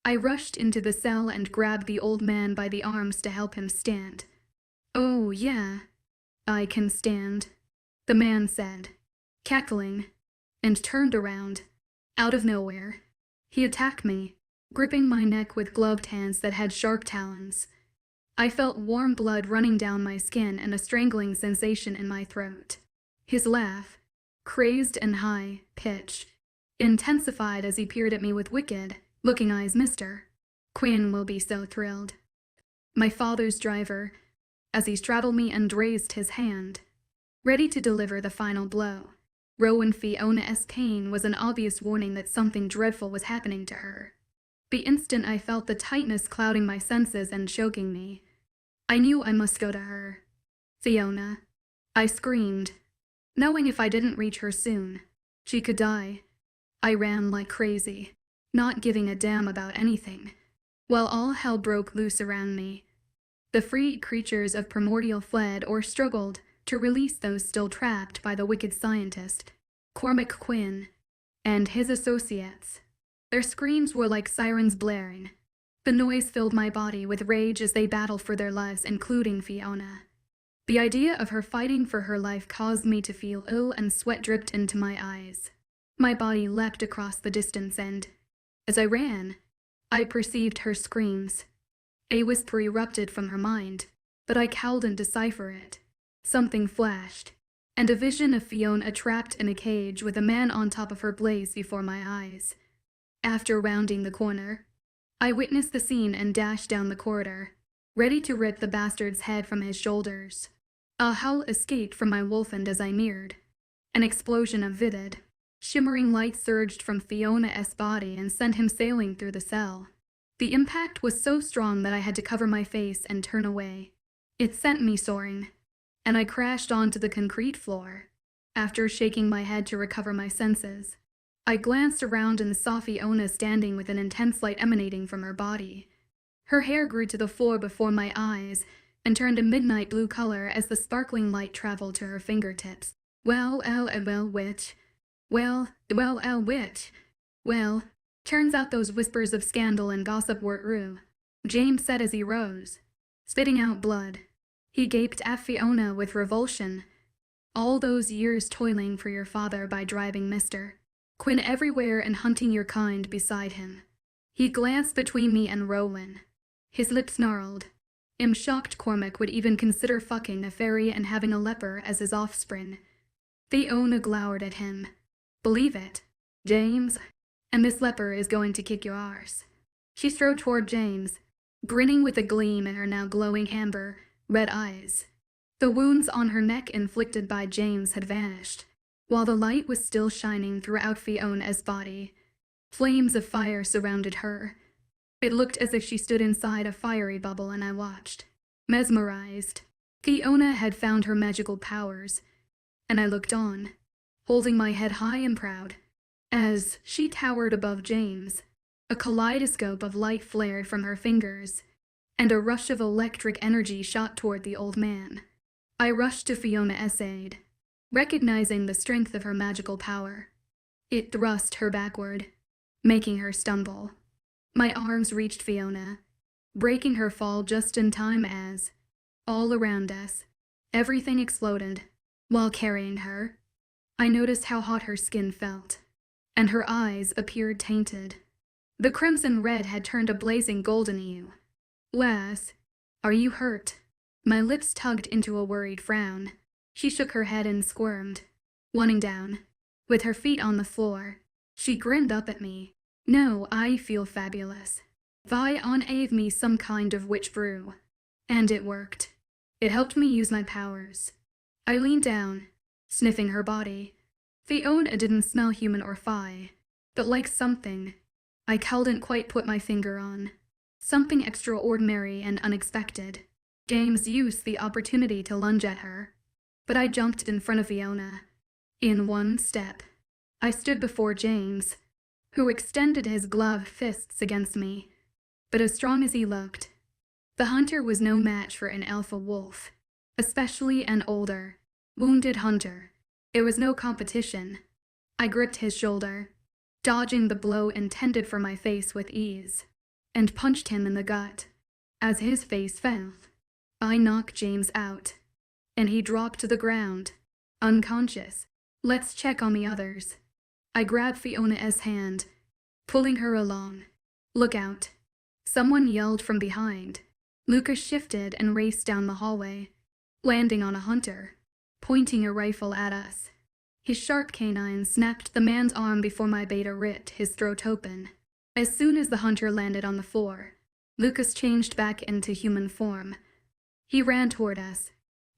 I rushed into the cell and grabbed the old man by the arms to help him stand. "Oh, yeah, I can stand," the man said, cackling, and turned around. Out of nowhere, he attacked me, gripping my neck with gloved hands that had sharp talons. I felt warm blood running down my skin and a strangling sensation in my throat. His laugh, crazed and high-pitched, intensified as he peered at me with wicked, looking eyes. "Mr. Quinn will be so thrilled." My father's driver, as he straddled me and raised his hand, ready to deliver the final blow. Rowan Fiona's pain was an obvious warning that something dreadful was happening to her. The instant I felt the tightness clouding my senses and choking me, I knew I must go to her. "Fiona," I screamed, knowing if I didn't reach her soon, she could die. I ran like crazy, not giving a damn about anything, while all hell broke loose around me. The freed creatures of Primordial fled or struggled to release those still trapped by the wicked scientist, Cormac Quinn, and his associates. Their screams were like sirens blaring. The noise filled my body with rage as they battled for their lives, including Fiona. The idea of her fighting for her life caused me to feel ill and sweat dripped into my eyes. My body leapt across the distance and, as I ran, I perceived her screams. A whisper erupted from her mind, but I couldn't decipher it. Something flashed, and a vision of Fiona trapped in a cage with a man on top of her blazed before my eyes. After rounding the corner, I witnessed the scene and dashed down the corridor, ready to rip the bastard's head from his shoulders. A howl escaped from my wolfend as I neared. An explosion of vivid, shimmering light surged from Fiona's body and sent him sailing through the cell. The impact was so strong that I had to cover my face and turn away. It sent me soaring, and I crashed onto the concrete floor. After shaking my head to recover my senses, I glanced around and saw Fiona standing with an intense light emanating from her body. Her hair grew to the floor before my eyes, and turned a midnight blue color as the sparkling light traveled to her fingertips. Well, witch. Well, witch. Well, turns out those whispers of scandal and gossip were true, James said as he rose, spitting out blood. He gaped at Fiona with revulsion. All those years toiling for your father by driving Mr. Quinn everywhere and hunting your kind beside him. He glanced between me and Rowan. His lips snarled. Shocked Cormac would even consider fucking a fairy and having a leper as his offspring. Fiona glowered at him. Believe it, James, and this leper is going to kick your arse. She strode toward James, grinning with a gleam in her now glowing amber, red eyes. The wounds on her neck inflicted by James had vanished, while the light was still shining throughout Fiona's body. Flames of fire surrounded her. It looked as if she stood inside a fiery bubble, and I watched, mesmerized. Fiona had found her magical powers, and I looked on, holding my head high and proud. As she towered above James, a kaleidoscope of light flared from her fingers, and a rush of electric energy shot toward the old man. I rushed to Fiona's aid, recognizing the strength of her magical power. It thrust her backward, making her stumble. My arms reached Fiona, breaking her fall just in time as, all around us, everything exploded. While carrying her, I noticed how hot her skin felt, and her eyes appeared tainted. The crimson red had turned a blazing golden hue. Lass, are you hurt? My lips tugged into a worried frown. She shook her head and squirmed, wanting down. With her feet on the floor, she grinned up at me. No, I feel fabulous. Vion gave me some kind of witch brew, and it worked. It helped me use my powers. I leaned down, sniffing her body. Fiona didn't smell human or fey, but like something I couldn't quite put my finger on. Something extraordinary and unexpected. James used the opportunity to lunge at her, but I jumped in front of Fiona. In one step, I stood before James, who extended his gloved fists against me. But as strong as he looked, the hunter was no match for an alpha wolf, especially an older, wounded hunter. It was no competition. I gripped his shoulder, dodging the blow intended for my face with ease, and punched him in the gut. As his face fell, I knocked James out, and he dropped to the ground, unconscious. Let's check on the others. I grabbed Fiona's hand, pulling her along. Look out. Someone yelled from behind. Lucas shifted and raced down the hallway, landing on a hunter, pointing a rifle at us. His sharp canine snapped the man's arm before my beta ripped his throat open. As soon as the hunter landed on the floor, Lucas changed back into human form. He ran toward us.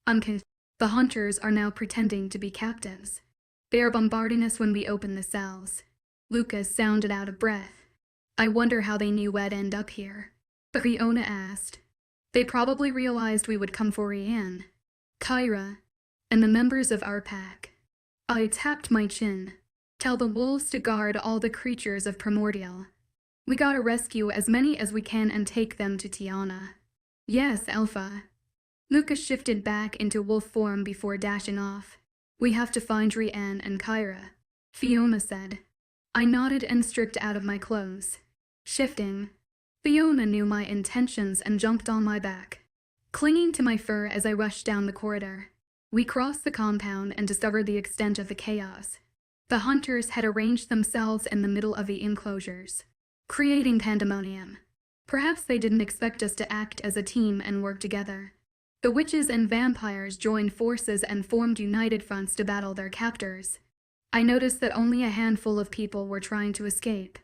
The hunters are now pretending to be captives. They are bombarding us when we open the cells. Lucas sounded out of breath. I wonder how they knew we'd end up here. But Fiona asked. They probably realized we would come for Rianne, Kyra, and the members of our pack. I tapped my chin. Tell the wolves to guard all the creatures of Primordial. We gotta rescue as many as we can and take them to Tiana. Yes, Alpha. Lucas shifted back into wolf form before dashing off. We have to find Rianne and Kyra, Fiona said. I nodded and stripped out of my clothes. Shifting, Fiona knew my intentions and jumped on my back, clinging to my fur as I rushed down the corridor. We crossed the compound and discovered the extent of the chaos. The hunters had arranged themselves in the middle of the enclosures, creating pandemonium. Perhaps they didn't expect us to act as a team and work together. The witches and vampires joined forces and formed united fronts to battle their captors. I noticed that only a handful of people were trying to escape.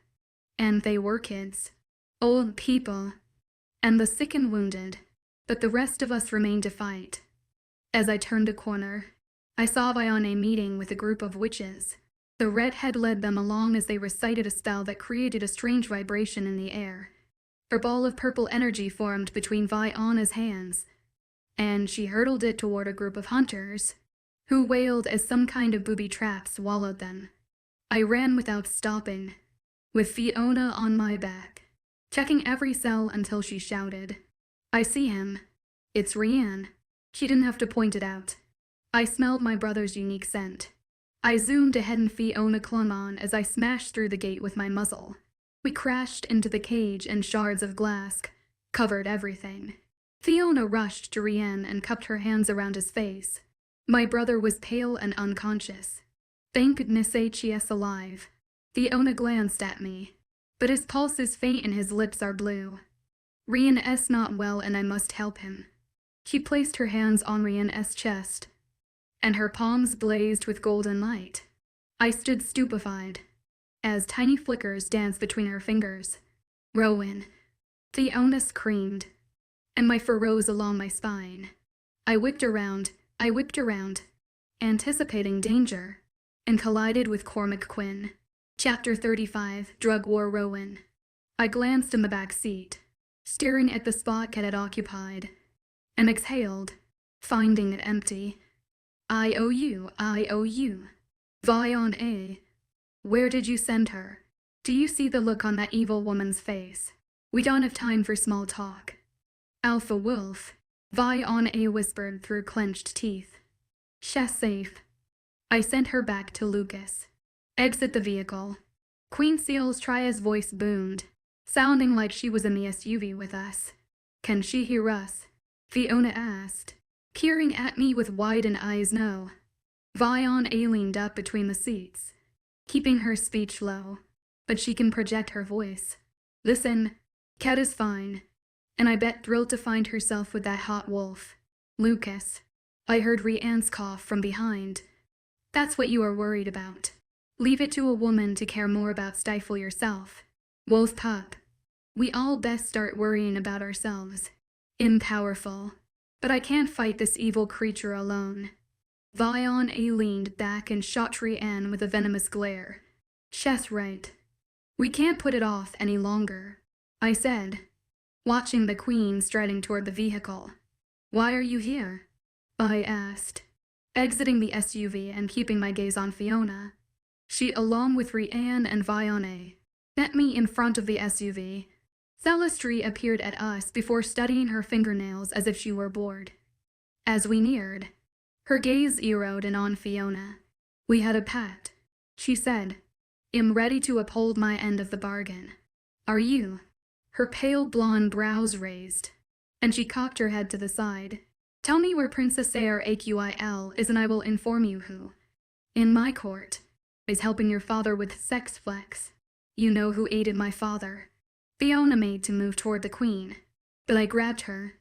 And they were kids, old people, and the sick and wounded. But the rest of us remained to fight. As I turned a corner, I saw Vione meeting with a group of witches. The redhead led them along as they recited a spell that created a strange vibration in the air. Her ball of purple energy formed between Viona's hands, and she hurtled it toward a group of hunters, who wailed as some kind of booby trap swallowed them. I ran without stopping, with Fiona on my back, checking every cell until she shouted, I see him. It's Rianne. She didn't have to point it out. I smelled my brother's unique scent. I zoomed ahead and Fiona clung on as I smashed through the gate with my muzzle. We crashed into the cage and shards of glass covered everything. Fiona rushed to Rianne and cupped her hands around his face. My brother was pale and unconscious. Thank goodness HES alive. Fiona glanced at me, but his pulse is faint and his lips are blue. Rianne's not well and I must help him. She placed her hands on Rianne's chest, and her palms blazed with golden light. I stood stupefied, as tiny flickers danced between her fingers. Rowan. Fiona screamed, and my fur rose along my spine. I whipped around, anticipating danger, and collided with Cormac Quinn. Chapter 35, Drug War Rowan. I glanced in the back seat, staring at the spot Kat had occupied, and exhaled, finding it empty. I owe you. Vion. Where did you send her? Do you see the look on that evil woman's face? We don't have time for small talk. Alpha Wolf, Vion whispered through clenched teeth. She's safe. I sent her back to Lucas. Exit the vehicle. Queen Seal's Tria's voice boomed, sounding like she was in the SUV with us. Can she hear us? Fiona asked, peering at me with widened eyes. No. Vion leaned up between the seats, keeping her speech low, but she can project her voice. Listen, Kat is fine, and I bet thrilled to find herself with that hot wolf. Lucas. I heard Rianne's cough from behind. That's what you are worried about. Leave it to a woman to care more about. Stifle yourself. Wolf pup. We all best start worrying about ourselves. Powerful. But I can't fight this evil creature alone. Vion leaned back and shot Rianne with a venomous glare. She's right. We can't put it off any longer, I said, watching the Queen striding toward the vehicle. Why are you here? I asked, exiting the SUV and keeping my gaze on Fiona. She, along with Rianne and Vion, met me in front of the SUV. Celestri appeared at us before studying her fingernails as if she were bored. As we neared, her gaze zeroed in on Fiona. We had a pact, she said. I'm ready to uphold my end of the bargain. Are you? Her pale blonde brows raised, and she cocked her head to the side. Tell me where Princess Air Aquil is and I will inform you who, in my court, is helping your father with sex flex. You know who aided my father. Fiona made to move toward the Queen, but I grabbed her.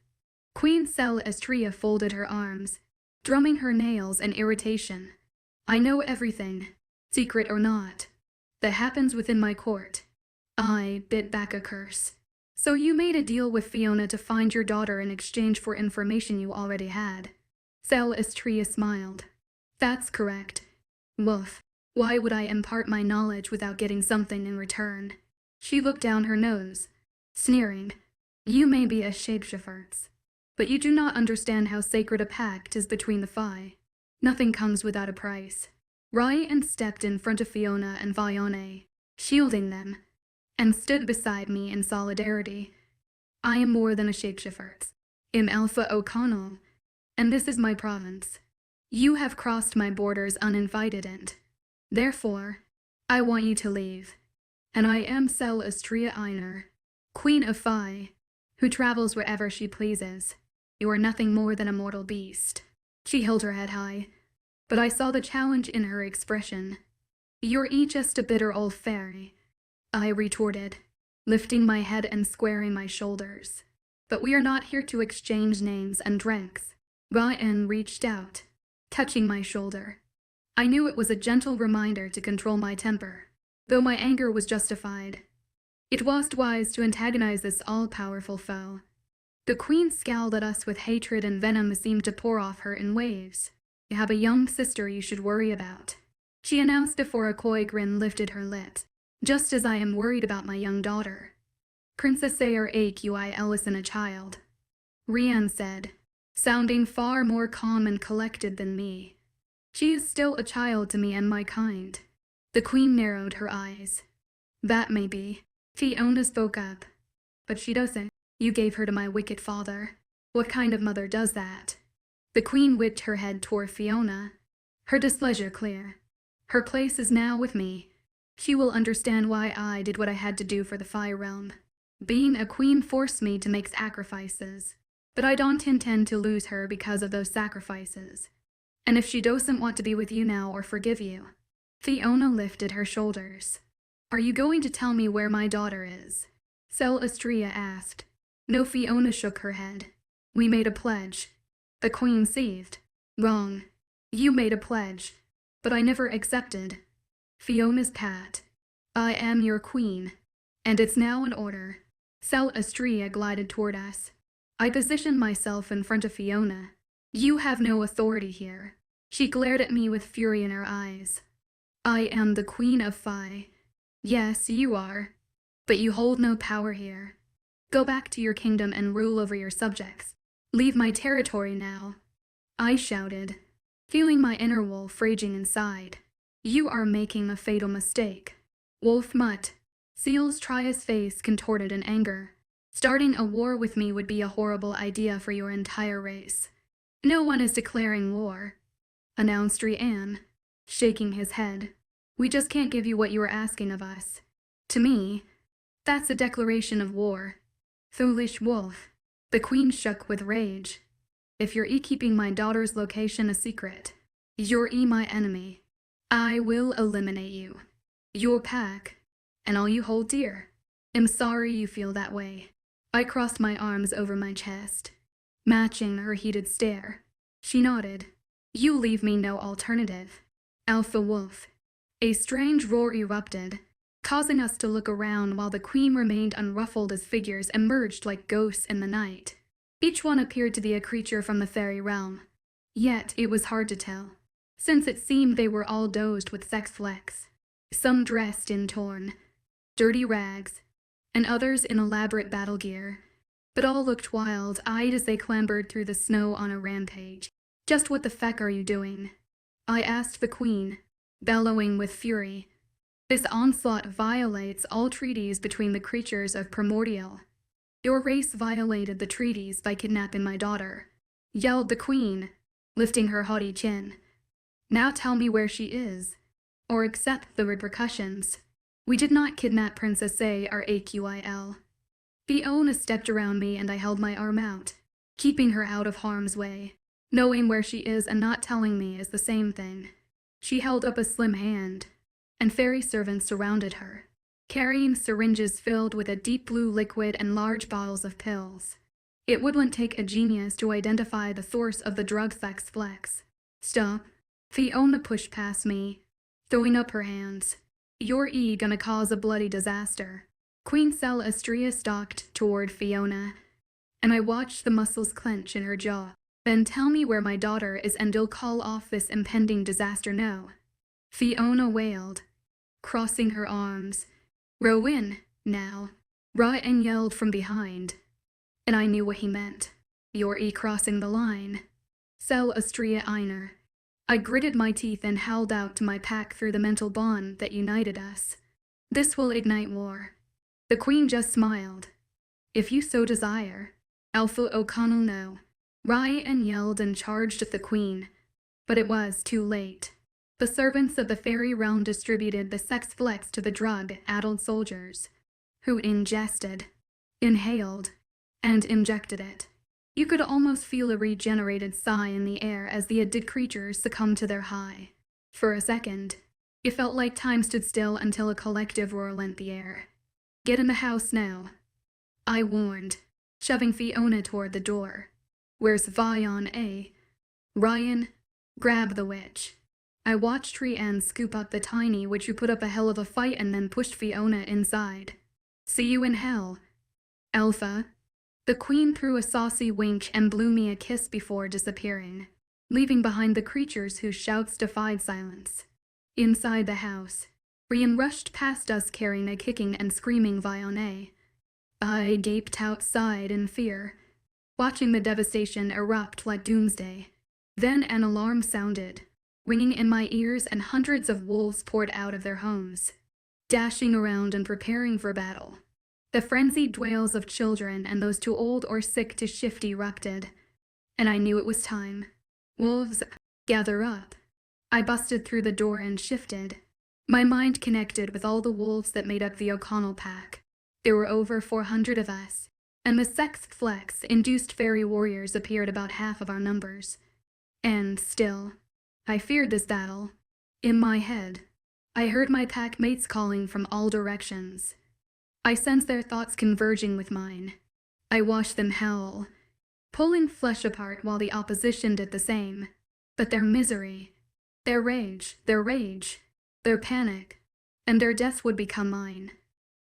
Queen Celestria folded her arms, drumming her nails in irritation. I know everything, secret or not, that happens within my court. I bit back a curse. So you made a deal with Fiona to find your daughter in exchange for information you already had. Celestria smiled. That's correct. Woof. Why would I impart my knowledge without getting something in return? She looked down her nose, sneering. You may be a shapeshifter, but you do not understand how sacred a pact is between the Fae. Nothing comes without a price. Ryan stepped in front of Fiona and Vione, shielding them, and stood beside me in solidarity. I am more than a shapeshifter. I'm Alpha O'Connell, and this is my province. You have crossed my borders uninvited and, therefore, I want you to leave. And I am Celestria Einer, Queen of Fae, who travels wherever she pleases. You are nothing more than a mortal beast. She held her head high, but I saw the challenge in her expression. You're just a bitter old fairy, I retorted, lifting my head and squaring my shoulders. But we are not here to exchange names and drinks. Ryan reached out, touching my shoulder. I knew it was a gentle reminder to control my temper, though my anger was justified. It wasn't wise to antagonize this all-powerful foe. The Queen scowled at us with hatred and venom seemed to pour off her in waves. You have a young sister you should worry about, she announced before a coy grin lifted her lips. Just as I am worried about my young daughter. Princess Air Aquil isn't a child, Rianne said, sounding far more calm and collected than me. She is still a child to me and my kind. The Queen narrowed her eyes. That may be. Fiona spoke up. But she doesn't. You gave her to my wicked father. What kind of mother does that? The queen whipped her head toward Fiona, her displeasure clear. Her place is now with me. She will understand why I did what I had to do for the Fire Realm. Being a queen forced me to make sacrifices, but I don't intend to lose her because of those sacrifices. And if she doesn't want to be with you now or forgive you. Fiona lifted her shoulders. Are you going to tell me where my daughter is? Celestria asked. No, Fiona shook her head. We made a pledge. The queen seethed. Wrong. You made a pledge. But I never accepted. Fiona's pat. I am your queen. And it's now in order. Celestria glided toward us. I positioned myself in front of Fiona. You have no authority here. She glared at me with fury in her eyes. I am the Queen of Fi. Yes, you are. But you hold no power here. Go back to your kingdom and rule over your subjects. Leave my territory now. I shouted, feeling my inner wolf raging inside. You are making a fatal mistake. Wolf Mutt. Seal's Trias face contorted in anger. Starting a war with me would be a horrible idea for your entire race. No one is declaring war, announced Rianne, shaking his head. We just can't give you what you are asking of us. To me, that's a declaration of war. Foolish wolf. The queen shook with rage. If you're keeping my daughter's location a secret, you're my enemy. I will eliminate you, your pack, and all you hold dear. I'm sorry you feel that way. I crossed my arms over my chest, matching her heated stare. She nodded. You leave me no alternative. Alpha Wolf. A strange roar erupted, causing us to look around while the queen remained unruffled as figures emerged like ghosts in the night. Each one appeared to be a creature from the fairy realm. Yet it was hard to tell, since it seemed they were all dosed with sex flecks. Some dressed in torn, dirty rags, and others in elaborate battle gear. But all looked wild-eyed as they clambered through the snow on a rampage. Just what the feck are you doing? I asked the queen, bellowing with fury. This onslaught violates all treaties between the creatures of Primordial. Your race violated the treaties by kidnapping my daughter, yelled the queen, lifting her haughty chin. Now tell me where she is, or accept the repercussions. We did not kidnap Princess A or AQIL. Fiona stepped around me and I held my arm out, keeping her out of harm's way. Knowing where she is and not telling me is the same thing. She held up a slim hand, and fairy servants surrounded her, carrying syringes filled with a deep blue liquid and large bottles of pills. It wouldn't take a genius to identify the source of the drug sex flex. Stop. Fiona pushed past me, throwing up her hands. You're gonna cause a bloody disaster. Queen Celestria stalked toward Fiona, and I watched the muscles clench in her jaw. Then tell me where my daughter is and you'll call off this impending disaster now. Fiona wailed, crossing her arms. Row in, now. Ryan yelled from behind, and I knew what he meant. You're crossing the line. Celestria Einer. I gritted my teeth and howled out to my pack through the mental bond that united us. This will ignite war. The queen just smiled. If you so desire. Alpha O'Connell no. Ryan yelled and charged at the queen, but it was too late. The servants of the fairy realm distributed the sex flex to the drug-addled soldiers, who ingested, inhaled, and injected it. You could almost feel a regenerated sigh in the air as the addicted creatures succumbed to their high. For a second, it felt like time stood still until a collective roar rent the air. Get in the house now, I warned, shoving Fiona toward the door. Where's Vion A? Ryan, grab the witch. I watched Rianne scoop up the tiny witch who put up a hell of a fight and then pushed Fiona inside. See you in hell, Alpha. The queen threw a saucy wink and blew me a kiss before disappearing, leaving behind the creatures whose shouts defied silence. Inside the house, Rian rushed past us carrying a kicking and screaming Vion A. I gaped outside in fear, watching the devastation erupt like doomsday. Then an alarm sounded, ringing in my ears, and hundreds of wolves poured out of their homes, dashing around and preparing for battle. The frenzied wails of children and those too old or sick to shift erupted. And I knew it was time. Wolves, gather up. I busted through the door and shifted. My mind connected with all the wolves that made up the O'Connell pack. There were over 400 of us, and the sixth flex-induced fairy warriors appeared about half of our numbers. And still, I feared this battle. In my head, I heard my pack mates calling from all directions. I sensed their thoughts converging with mine. I watched them howl, pulling flesh apart while the opposition did the same. But their misery, their rage, their panic, and their death would become mine.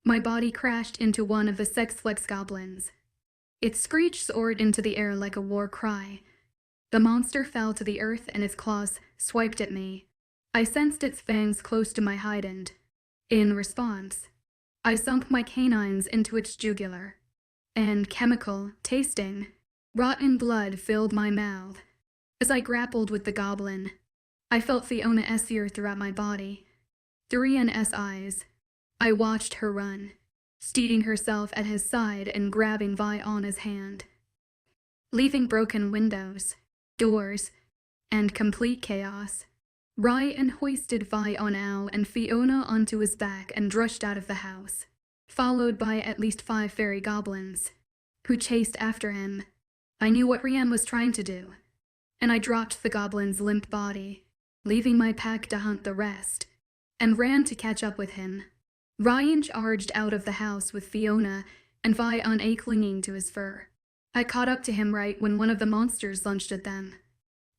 My body crashed into one of the sex-flex goblins. Its screech soared into the air like a war cry. The monster fell to the earth and its claws swiped at me. I sensed its fangs close to my hide and, in response, I sunk my canines into its jugular. And chemical, tasting, rotten blood filled my mouth. As I grappled with the goblin, I felt Fiona's ear throughout my body. Through Ian's eyes, I watched her run, steadying herself at his side and grabbing Vi on his hand. Leaving broken windows, doors, and complete chaos, Ryan hoisted Vi on Al and Fiona onto his back and rushed out of the house, followed by at least 5 fairy goblins, who chased after him. I knew what Ryan was trying to do, and I dropped the goblin's limp body, leaving my pack to hunt the rest, and ran to catch up with him. Ryan charged out of the house with Fiona and Vi on A clinging to his fur. I caught up to him right when one of the monsters lunged at them.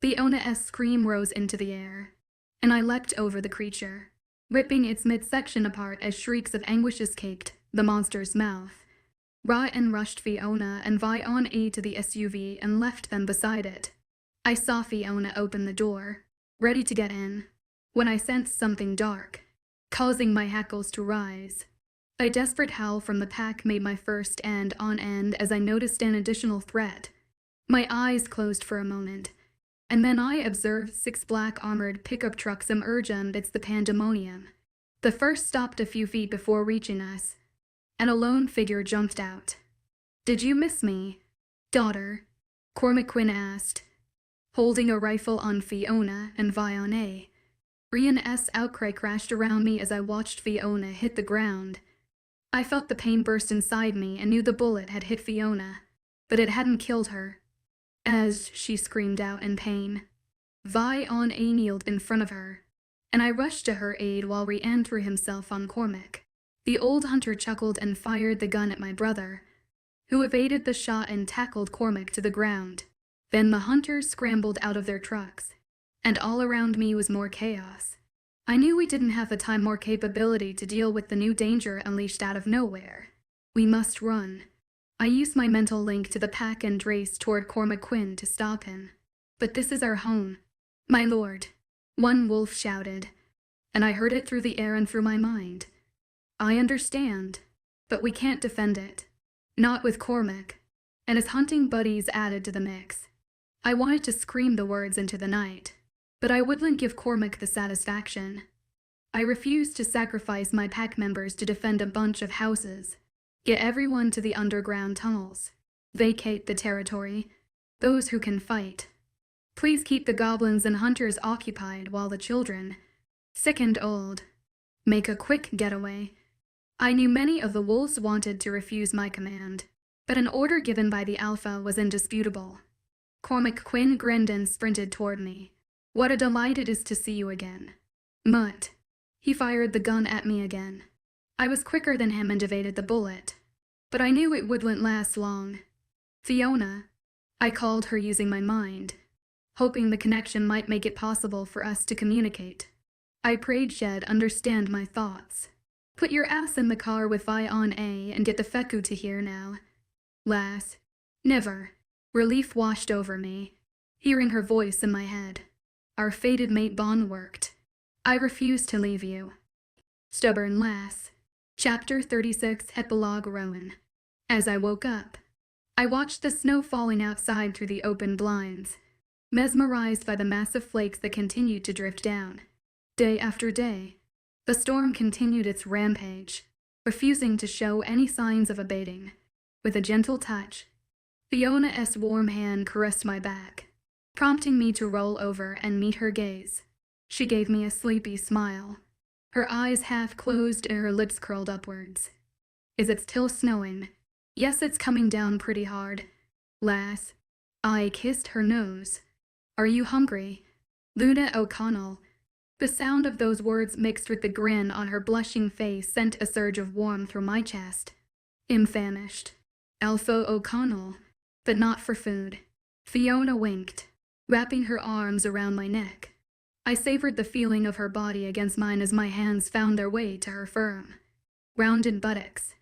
Fiona's scream rose into the air, and I leapt over the creature, ripping its midsection apart as shrieks of anguish escaped the monster's mouth. Ryan rushed Fiona and Vi on A to the SUV and left them beside it. I saw Fiona open the door, ready to get in, when I sensed something dark, causing my hackles to rise. A desperate howl from the pack made my first end on end as I noticed an additional threat. My eyes closed for a moment, and then I observed 6 black armored pickup trucks emerge amidst the pandemonium. The first stopped a few feet before reaching us, and a lone figure jumped out. "Did you miss me, daughter?" Cormac Quinn asked, holding a rifle on Fiona and Vi on A. Ryan's outcry crashed around me as I watched Fiona hit the ground. I felt the pain burst inside me and knew the bullet had hit Fiona, but it hadn't killed her. As she screamed out in pain, Vi on A kneeled in front of her, and I rushed to her aid while Ryan threw himself on Cormac. The old hunter chuckled and fired the gun at my brother, who evaded the shot and tackled Cormac to the ground. Then the hunters scrambled out of their trucks, and all around me was more chaos. I knew we didn't have the time or capability to deal with the new danger unleashed out of nowhere. We must run. I used my mental link to the pack and raced toward Cormac Quinn to stop him. "But this is our home, my lord," one wolf shouted, and I heard it through the air and through my mind. "I understand, but we can't defend it. Not with Cormac," and his hunting buddies added to the mix. I wanted to scream the words into the night, but I wouldn't give Cormac the satisfaction. I refused to sacrifice my pack members to defend a bunch of houses. Get everyone to the underground tunnels. Vacate the territory. Those who can fight. Please keep the goblins and hunters occupied while the children, sick and old, make a quick getaway. I knew many of the wolves wanted to refuse my command, but an order given by the Alpha was indisputable. Cormac Quinn grinned and sprinted toward me. "What a delight it is to see you again." "Mutt." He fired the gun at me again. I was quicker than him and evaded the bullet, but I knew it wouldn't last long. "Fiona," I called her using my mind, hoping the connection might make it possible for us to communicate. I prayed she'd understand my thoughts. "Put your ass in the car with Vi on A and get the Feku to here now." "Lass." "Never." Relief washed over me, hearing her voice in my head. Our fated mate bond worked. "I refuse to leave you." Stubborn lass. Chapter 36, Epilogue Rowan. As I woke up, I watched the snow falling outside through the open blinds, mesmerized by the massive flakes that continued to drift down. Day after day, the storm continued its rampage, refusing to show any signs of abating. With a gentle touch, Fiona's warm hand caressed my back, prompting me to roll over and meet her gaze. She gave me a sleepy smile, her eyes half closed and her lips curled upwards. Is it still snowing? Yes, it's coming down pretty hard. Lass. I kissed her nose. Are you hungry? Luna O'Connell. The sound of those words mixed with the grin on her blushing face sent a surge of warmth through my chest. I'm famished. Alpha O'Connell. But not for food. Fiona winked, wrapping her arms around my neck. I savored the feeling of her body against mine as my hands found their way to her firm, rounded buttocks.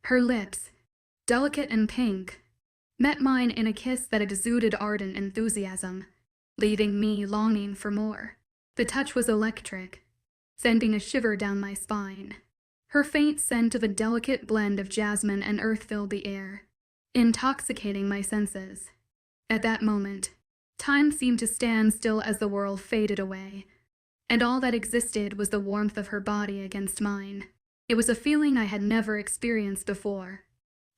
Her lips, delicate and pink, met mine in a kiss that exuded ardent enthusiasm, leaving me longing for more. The touch was electric, sending a shiver down my spine. Her faint scent of a delicate blend of jasmine and earth filled the air, intoxicating my senses. At that moment, time seemed to stand still as the world faded away, and all that existed was the warmth of her body against mine. It was a feeling I had never experienced before,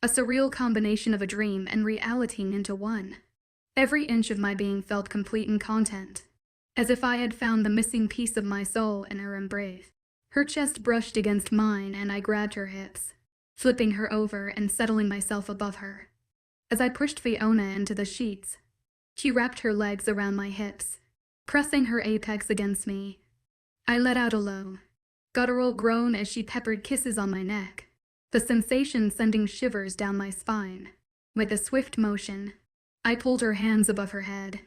a surreal combination of a dream and reality into one. Every inch of my being felt complete and content, as if I had found the missing piece of my soul in her embrace. Her chest brushed against mine and I grabbed her hips, flipping her over and settling myself above her. As I pushed Fiona into the sheets, she wrapped her legs around my hips, pressing her apex against me. I let out a low, guttural groan as she peppered kisses on my neck, the sensation sending shivers down my spine. With a swift motion, I pulled her hands above her head.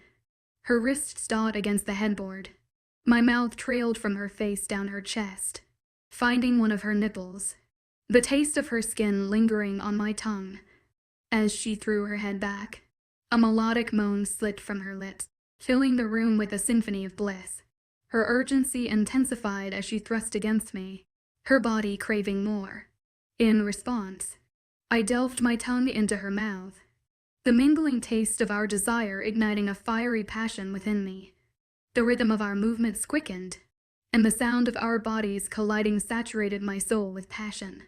Her wrists stawed against the headboard. My mouth trailed from her face down her chest, finding one of her nipples, the taste of her skin lingering on my tongue. As she threw her head back, a melodic moan slid from her lips, filling the room with a symphony of bliss. Her urgency intensified as she thrust against me, her body craving more. In response, I delved my tongue into her mouth, the mingling taste of our desire igniting a fiery passion within me. The rhythm of our movements quickened, and the sound of our bodies colliding saturated my soul with passion.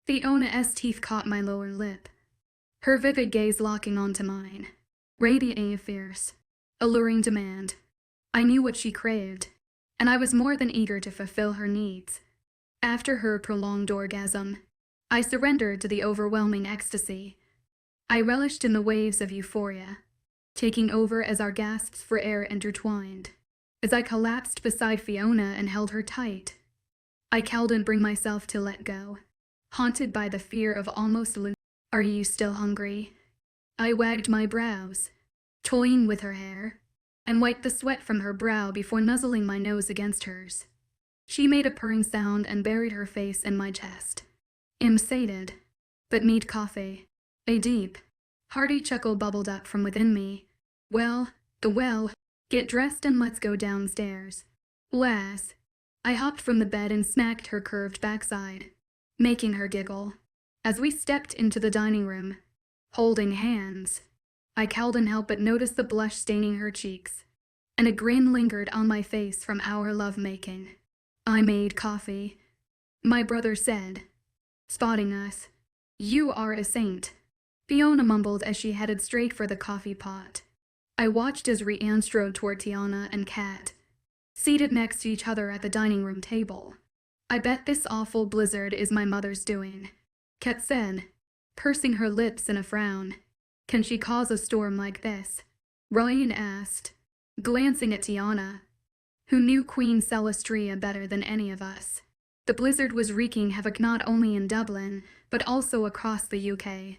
Fiona's teeth caught my lower lip, her vivid gaze locking onto mine, radiantly fierce, alluring demand. I knew what she craved, and I was more than eager to fulfill her needs. After her prolonged orgasm, I surrendered to the overwhelming ecstasy. I relished in the waves of euphoria, taking over as our gasps for air intertwined. As I collapsed beside Fiona and held her tight, I couldn't bring myself to let go, haunted by the fear of almost losing. Are you still hungry? I wagged my brows, toying with her hair, and wiped the sweat from her brow before nuzzling my nose against hers. She made a purring sound and buried her face in my chest. I'm sated, but need coffee. A deep, hearty chuckle bubbled up from within me. Well, get dressed and let's go downstairs. Lass. I hopped from the bed and smacked her curved backside, making her giggle. As we stepped into the dining room, holding hands, I couldn't help but notice the blush staining her cheeks, and a grin lingered on my face from our lovemaking. I made coffee, my brother said, spotting us. You are a saint, Fiona mumbled as she headed straight for the coffee pot. I watched as Rianne strode toward Tiana and Kat, seated next to each other at the dining room table. I bet this awful blizzard is my mother's doing, Kat said, pursing her lips in a frown. Can she cause a storm like this? Ryan asked, glancing at Tiana, who knew Queen Celestria better than any of us. The blizzard was wreaking havoc not only in Dublin, but also across the UK.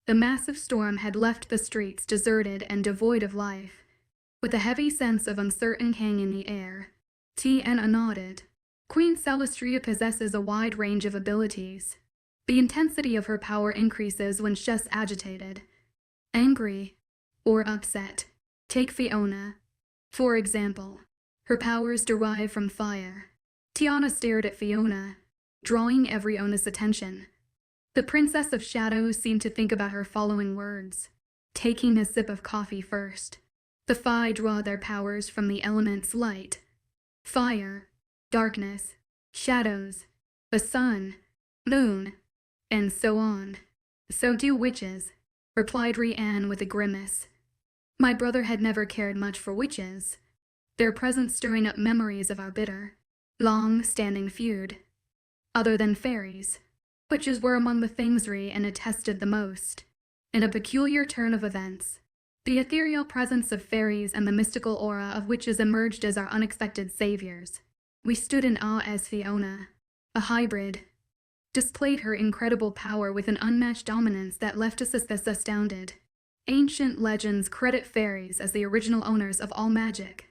The massive storm had left the streets deserted and devoid of life, with a heavy sense of uncertainty hanging in the air. Tiana nodded. Queen Celestria possesses a wide range of abilities. The intensity of her power increases when she's agitated, angry, or upset. Take Fiona, for example. Her powers derive from fire. Tiana stared at Fiona, drawing everyone's attention. The Princess of Shadows seemed to think about her following words, taking a sip of coffee first. The Fae draw their powers from the elements light, fire, darkness, shadows, the sun, moon, and so on. So do witches, replied Rianne with a grimace. My brother had never cared much for witches, their presence stirring up memories of our bitter, long-standing feud. Other than fairies, witches were among the things Rianne attested the most. In a peculiar turn of events, the ethereal presence of fairies and the mystical aura of witches emerged as our unexpected saviors. We stood in awe as Fiona, a hybrid, displayed her incredible power with an unmatched dominance that left us as astounded. Ancient legends credit fairies as the original owners of all magic,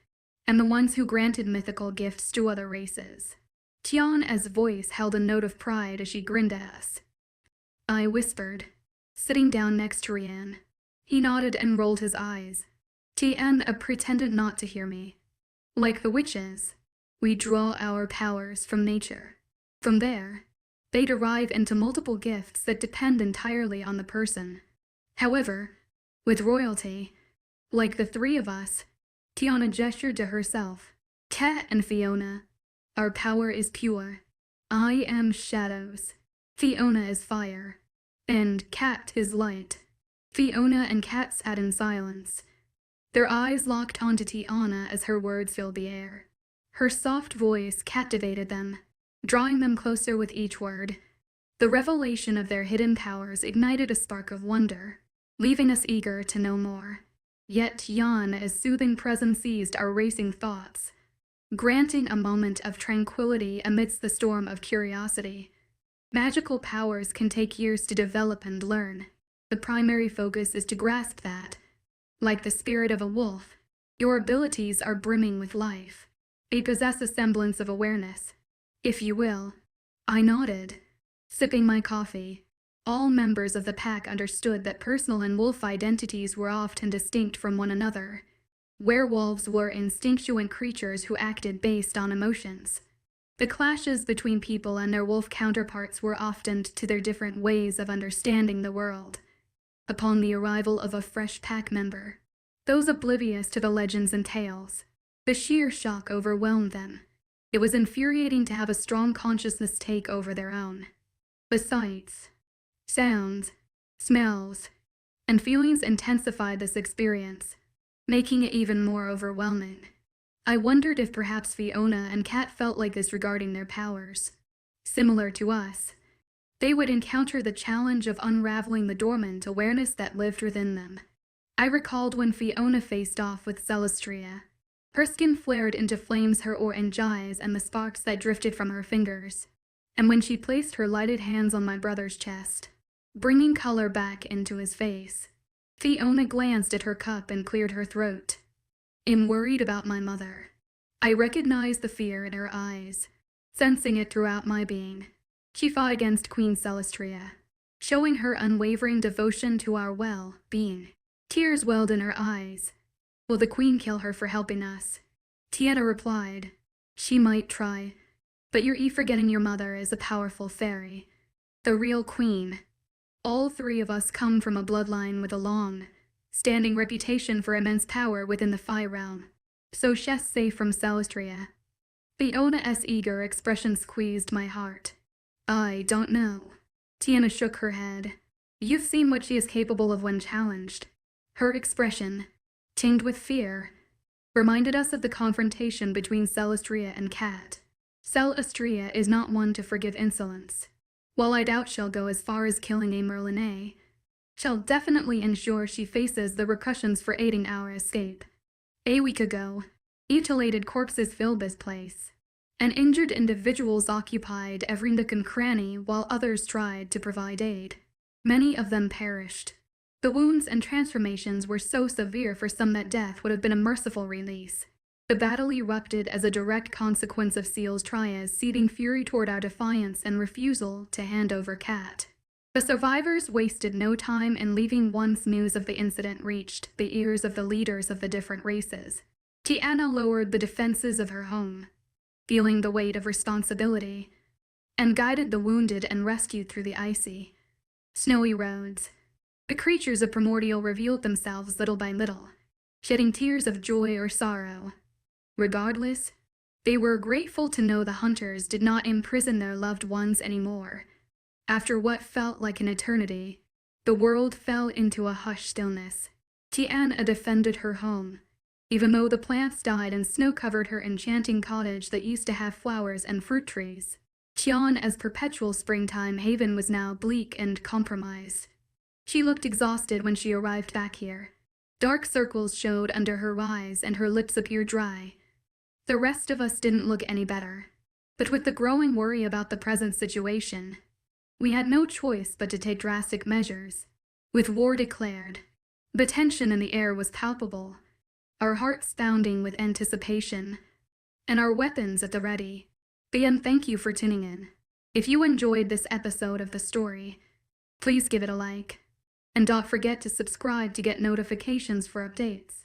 and the ones who granted mythical gifts to other races. Tiana's voice held a note of pride as she grinned at us. I whispered, sitting down next to Rianne. He nodded and rolled his eyes. Tiana pretended not to hear me. Like the witches, we draw our powers from nature. From there, they derive into multiple gifts that depend entirely on the person. However, with royalty, like the three of us, Tiana gestured to herself. Kat and Fiona, our power is pure. I am shadows. Fiona is fire. And Kat is light. Fiona and Kat sat in silence. Their eyes locked onto Tiana as her words filled the air. Her soft voice captivated them, drawing them closer with each word. The revelation of their hidden powers ignited a spark of wonder, leaving us eager to know more. Yet Tiana's soothing presence seized our racing thoughts, granting a moment of tranquility amidst the storm of curiosity. Magical powers can take years to develop and learn. The primary focus is to grasp that. Like the spirit of a wolf, your abilities are brimming with life. They possess a semblance of awareness, if you will. I nodded, sipping my coffee. All members of the pack understood that personal and wolf identities were often distinct from one another. Werewolves were instinctual creatures who acted based on emotions. The clashes between people and their wolf counterparts were often to their different ways of understanding the world. Upon the arrival of a fresh pack member, those oblivious to the legends and tales, the sheer shock overwhelmed them. It was infuriating to have a strong consciousness take over their own. The sights, sounds, smells, and feelings intensified this experience, making it even more overwhelming. I wondered if perhaps Fiona and Kat felt like this regarding their powers. Similar to us, they would encounter the challenge of unraveling the dormant awareness that lived within them. I recalled when Fiona faced off with Celestria. Her skin flared into flames, her orange eyes and the sparks that drifted from her fingers. And when she placed her lighted hands on my brother's chest, bringing color back into his face, Fiona glanced at her cup and cleared her throat. I'm worried about my mother. I recognized the fear in her eyes, sensing it throughout my being. She fought against Queen Celestria, showing her unwavering devotion to our well-being. Tears welled in her eyes. Will the Queen kill her for helping us? Tiana replied, she might try, but you're forgetting your mother is a powerful fairy. The real Queen. All three of us come from a bloodline with a long-standing reputation for immense power within the Fae realm. So she's safe from Celestria. Fiona's eager expression squeezed my heart. I don't know. Tiana shook her head. You've seen what she is capable of when challenged. Her expression, tinged with fear, reminded us of the confrontation between Celestria and Kat. Celestria is not one to forgive insolence. While I doubt she'll go as far as killing a Merlinay, she'll definitely ensure she faces the repercussions for aiding our escape. A week ago, mutilated corpses filled this place, and injured individuals occupied every nook and cranny while others tried to provide aid. Many of them perished. The wounds and transformations were so severe for some that death would have been a merciful release. The battle erupted as a direct consequence of Seal's trias seething fury toward our defiance and refusal to hand over Kat. The survivors wasted no time in leaving once news of the incident reached the ears of the leaders of the different races. Tiana lowered the defenses of her home, feeling the weight of responsibility, and guided the wounded and rescued through the icy, snowy roads. The creatures of Primordial revealed themselves little by little, shedding tears of joy or sorrow. Regardless, they were grateful to know the hunters did not imprison their loved ones anymore. After what felt like an eternity, the world fell into a hushed stillness. Tiana defended her home, even though the plants died and snow covered her enchanting cottage that used to have flowers and fruit trees. Tiana's perpetual springtime haven was now bleak and compromised. She looked exhausted when she arrived back here. Dark circles showed under her eyes and her lips appeared dry. The rest of us didn't look any better. But with the growing worry about the present situation, we had no choice but to take drastic measures. With war declared, the tension in the air was palpable, our hearts pounding with anticipation, and our weapons at the ready. Again, thank you for tuning in. If you enjoyed this episode of the story, please give it a like, and don't forget to subscribe to get notifications for updates.